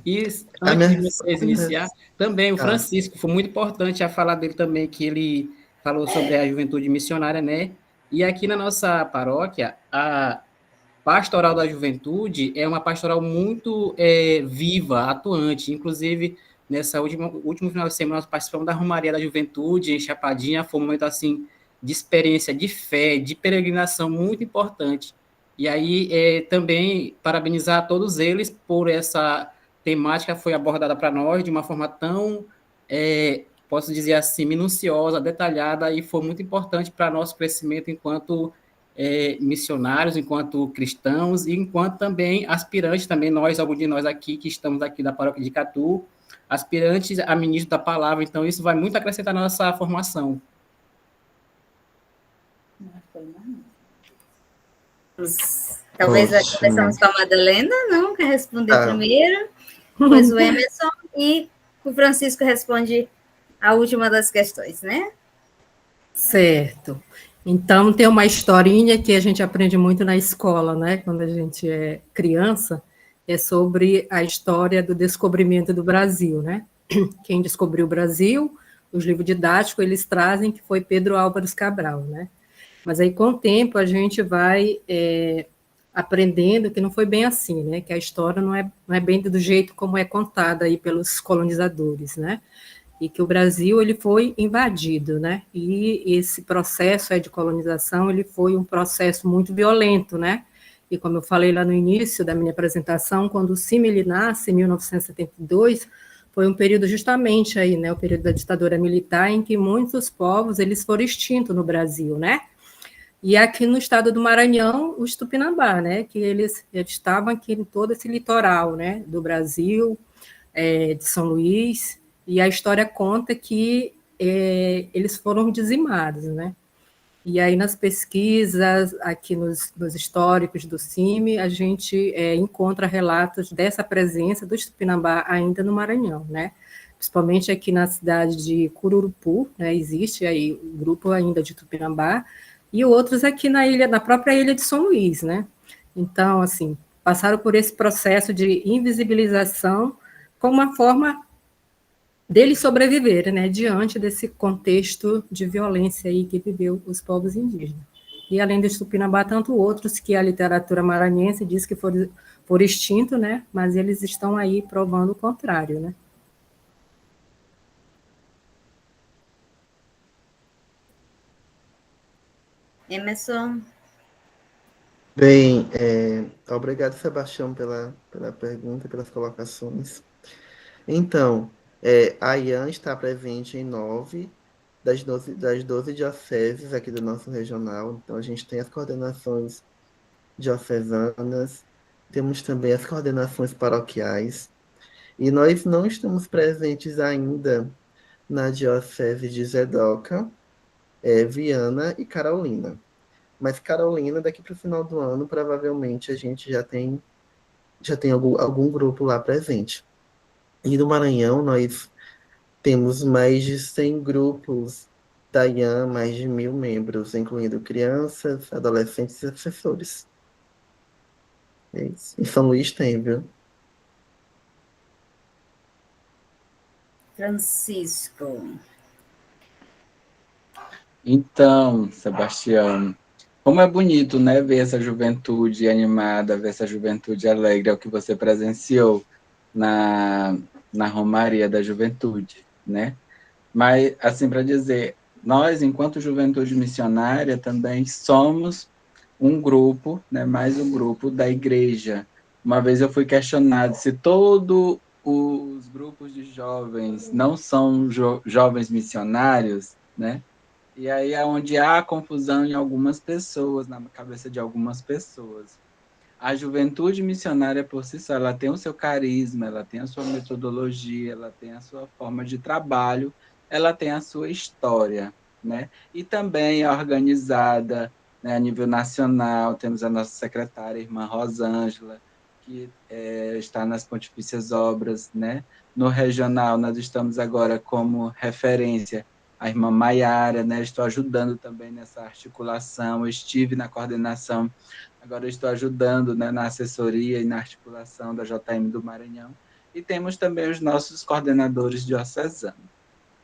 E A antes minha de vocês resposta. iniciar, também o Ah, Francisco, foi muito importante a falar dele também, que ele falou sobre a juventude missionária, né? E aqui na nossa paróquia, a Pastoral da Juventude é uma pastoral muito viva, atuante. Inclusive, nessa último final de semana, nós participamos da Romaria da Juventude em Chapadinha. Foi um momento assim de experiência, de fé, de peregrinação muito importante. E aí, também, parabenizar a todos eles por essa temática que foi abordada para nós de uma forma tão, posso dizer assim, minuciosa, detalhada, e foi muito importante para nosso crescimento enquanto missionários, enquanto cristãos e enquanto também aspirantes, também nós, alguns de nós aqui que estamos aqui da paróquia de Catu, aspirantes a ministro da palavra, então isso vai muito acrescentar na nossa formação. Talvez ótimo. começamos com a Madalena, não? Quer responder primeiro? Depois o Emerson e o Francisco responde a última das questões, né? Certo. Então, tem uma historinha que a gente aprende muito na escola, né? Quando a gente é criança, é sobre a história do descobrimento do Brasil, né? Quem descobriu o Brasil, os livros didáticos, eles trazem que foi Pedro Álvares Cabral, né? Mas aí, com o tempo, a gente vai aprendendo que não foi bem assim, né? Que a história não é bem do jeito como é contada aí pelos colonizadores, né? E que o Brasil ele foi invadido, né? E esse processo de colonização ele foi um processo muito violento, né? E como eu falei lá no início da minha apresentação, quando o CIMI nasce, em 1972, foi um período justamente aí, né? O período da ditadura militar, em que muitos povos eles foram extintos no Brasil, né? E aqui no estado do Maranhão, os Tupinambá, né? Que eles estavam aqui em todo esse litoral, né? Do Brasil, de São Luís. E a história conta que eles foram dizimados, né? E aí, nas pesquisas, aqui nos históricos do CIMI, a gente encontra relatos dessa presença dos Tupinambá ainda no Maranhão, né? Principalmente aqui na cidade de Cururupu, né? Existe aí um grupo ainda de Tupinambá, e outros aqui na própria ilha de São Luís, né? Então, assim, passaram por esse processo de invisibilização como uma forma deles sobreviverem, né, diante desse contexto de violência aí que viveu os povos indígenas. E além do Tupinambá, tanto outros que a literatura maranhense diz que foram extintos, né, mas eles estão aí provando o contrário, né. Emerson. Bem, obrigado, Sebastião, pela pergunta, pelas colocações. Então, a IAN está presente em 9 das 12 dioceses aqui do nosso regional. Então, a gente tem as coordenações diocesanas, temos também as coordenações paroquiais. E nós não estamos presentes ainda na Diocese de Zedoca, Viana e Carolina. Mas Carolina, daqui para o final do ano, provavelmente a gente já tem algum grupo lá presente. E no Maranhão, nós temos mais de 100 grupos da IAM, mais de 1.000 membros, incluindo crianças, adolescentes e assessores. É isso. Em São Luís tem, viu? Francisco. Então, Sebastião, como é bonito, né, ver essa juventude animada, ver essa juventude alegre, é o que você presenciou na Romaria da Juventude, né? Mas, assim, para dizer, nós, enquanto juventude missionária, também somos um grupo, né, mais um grupo da igreja. Uma vez eu fui questionado se todos os grupos de jovens não são jovens missionários, né? E aí é onde há confusão em algumas pessoas, na cabeça de algumas pessoas. A juventude missionária por si só, ela tem o seu carisma, ela tem a sua metodologia, ela tem a sua forma de trabalho, ela tem a sua história, né? E também é organizada, né, a nível nacional. Temos a nossa secretária, a irmã Rosângela, que está nas Pontifícias Obras, né? No regional, nós estamos agora como referência a irmã Maiara, né? Estou ajudando também nessa articulação, eu estive na coordenação. Agora eu estou ajudando, né, na assessoria e na articulação da JM do Maranhão. E temos também os nossos coordenadores diocesanos,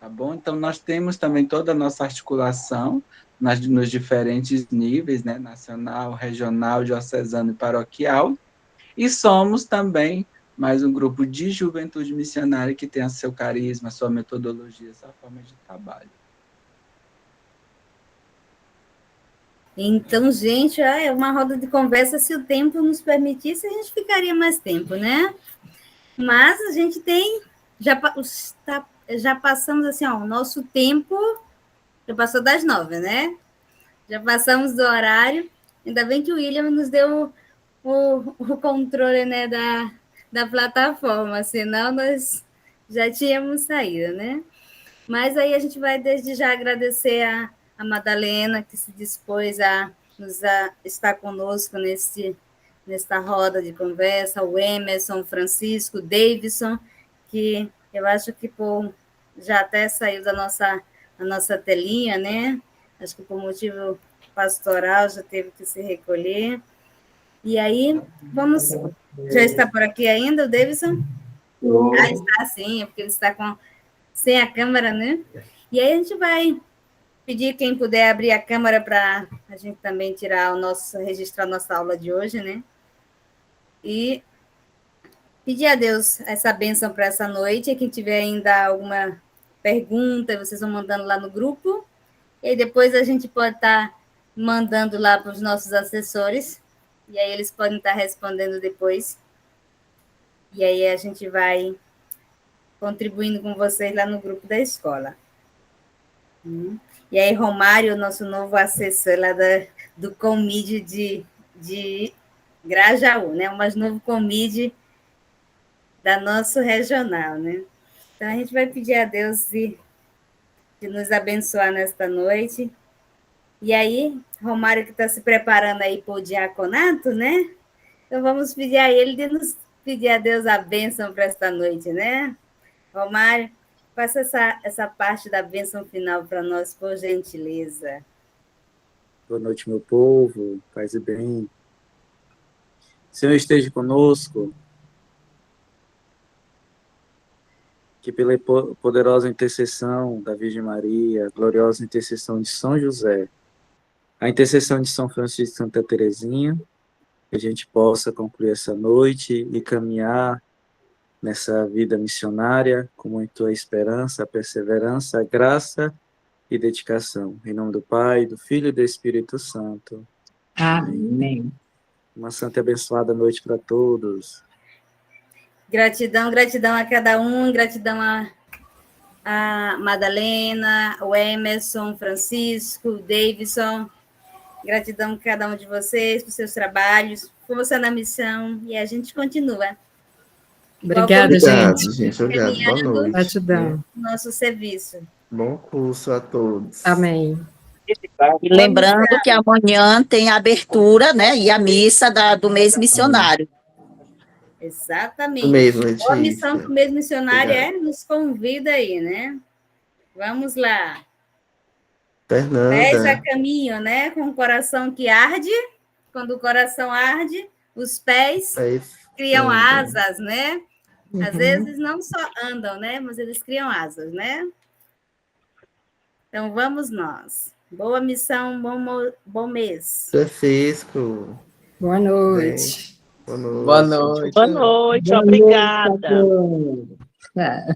tá bom? Então, nós temos também toda a nossa articulação nos diferentes níveis, né, nacional, regional, diocesano e paroquial. E somos também mais um grupo de juventude missionária que tem seu carisma, sua metodologia, sua forma de trabalho. Então, gente, é uma roda de conversa. Se o tempo nos permitisse, a gente ficaria mais tempo, né? Mas a gente tem... Já passamos, assim, ó, o nosso tempo já passou das 9, né? Já passamos do horário. Ainda bem que o William nos deu o controle, né, da plataforma, senão nós já tínhamos saído, né? Mas aí a gente vai desde já agradecer a Madalena, que se dispôs a estar conosco nesta roda de conversa, o Emerson, Francisco, Davidson, que eu acho que já até saiu da nossa telinha, né? Acho que por motivo pastoral já teve que se recolher. E aí, já está por aqui ainda, o Davidson? Ah, está sim, é porque ele está sem a câmera, né? E aí a gente vai pedir quem puder abrir a câmera para a gente também registrar a nossa aula de hoje, né? E pedir a Deus essa bênção para essa noite. E quem tiver ainda alguma pergunta, vocês vão mandando lá no grupo. E aí depois a gente pode estar mandando lá para os nossos assessores. E aí eles podem estar respondendo depois. E aí a gente vai contribuindo com vocês lá no grupo da escola. E aí, Romário, nosso novo assessor lá do Comid de Grajaú, né? O mais novo Comid da nosso regional, né? Então, a gente vai pedir a Deus de nos abençoar nesta noite. E aí, Romário, que está se preparando aí para o diaconato, né? Então, vamos pedir a ele de nos pedir a Deus a bênção para esta noite, né? Romário, faça essa parte da bênção final para nós, por gentileza. Boa noite, meu povo, paz e bem. Senhor esteja conosco, que pela poderosa intercessão da Virgem Maria, gloriosa intercessão de São José, a intercessão de São Francisco de Santa Teresinha, que a gente possa concluir essa noite e caminhar nessa vida missionária com muita esperança, perseverança, graça e dedicação. Em nome do Pai, do Filho e do Espírito Santo. Amém. Uma santa e abençoada noite para todos. Gratidão, gratidão a cada um, gratidão a Madalena, o Emerson, Francisco, o Davidson, gratidão a cada um de vocês por seus trabalhos, força na missão, e a gente continua Obrigada, Obrigado, gente. gente. Obrigado. Boa noite. Gratidão. Nosso serviço. Bom curso a todos. Amém. E lembrando que amanhã tem a abertura, né, e a missa do mês missionário. Exatamente. O mesmo, A missão Letícia. que o mês missionário Obrigado. nos convida aí, né? Vamos lá. Pés a Fernanda. caminho, né? Com o coração que arde. Quando o coração arde, os pés criam asas, né? Às vezes não só andam, né? Mas eles criam asas, né? Então vamos nós. Boa missão, bom mês. Francisco. Boa noite. Boa noite. Boa noite. Boa noite, Boa noite, obrigada. a todos. Tá.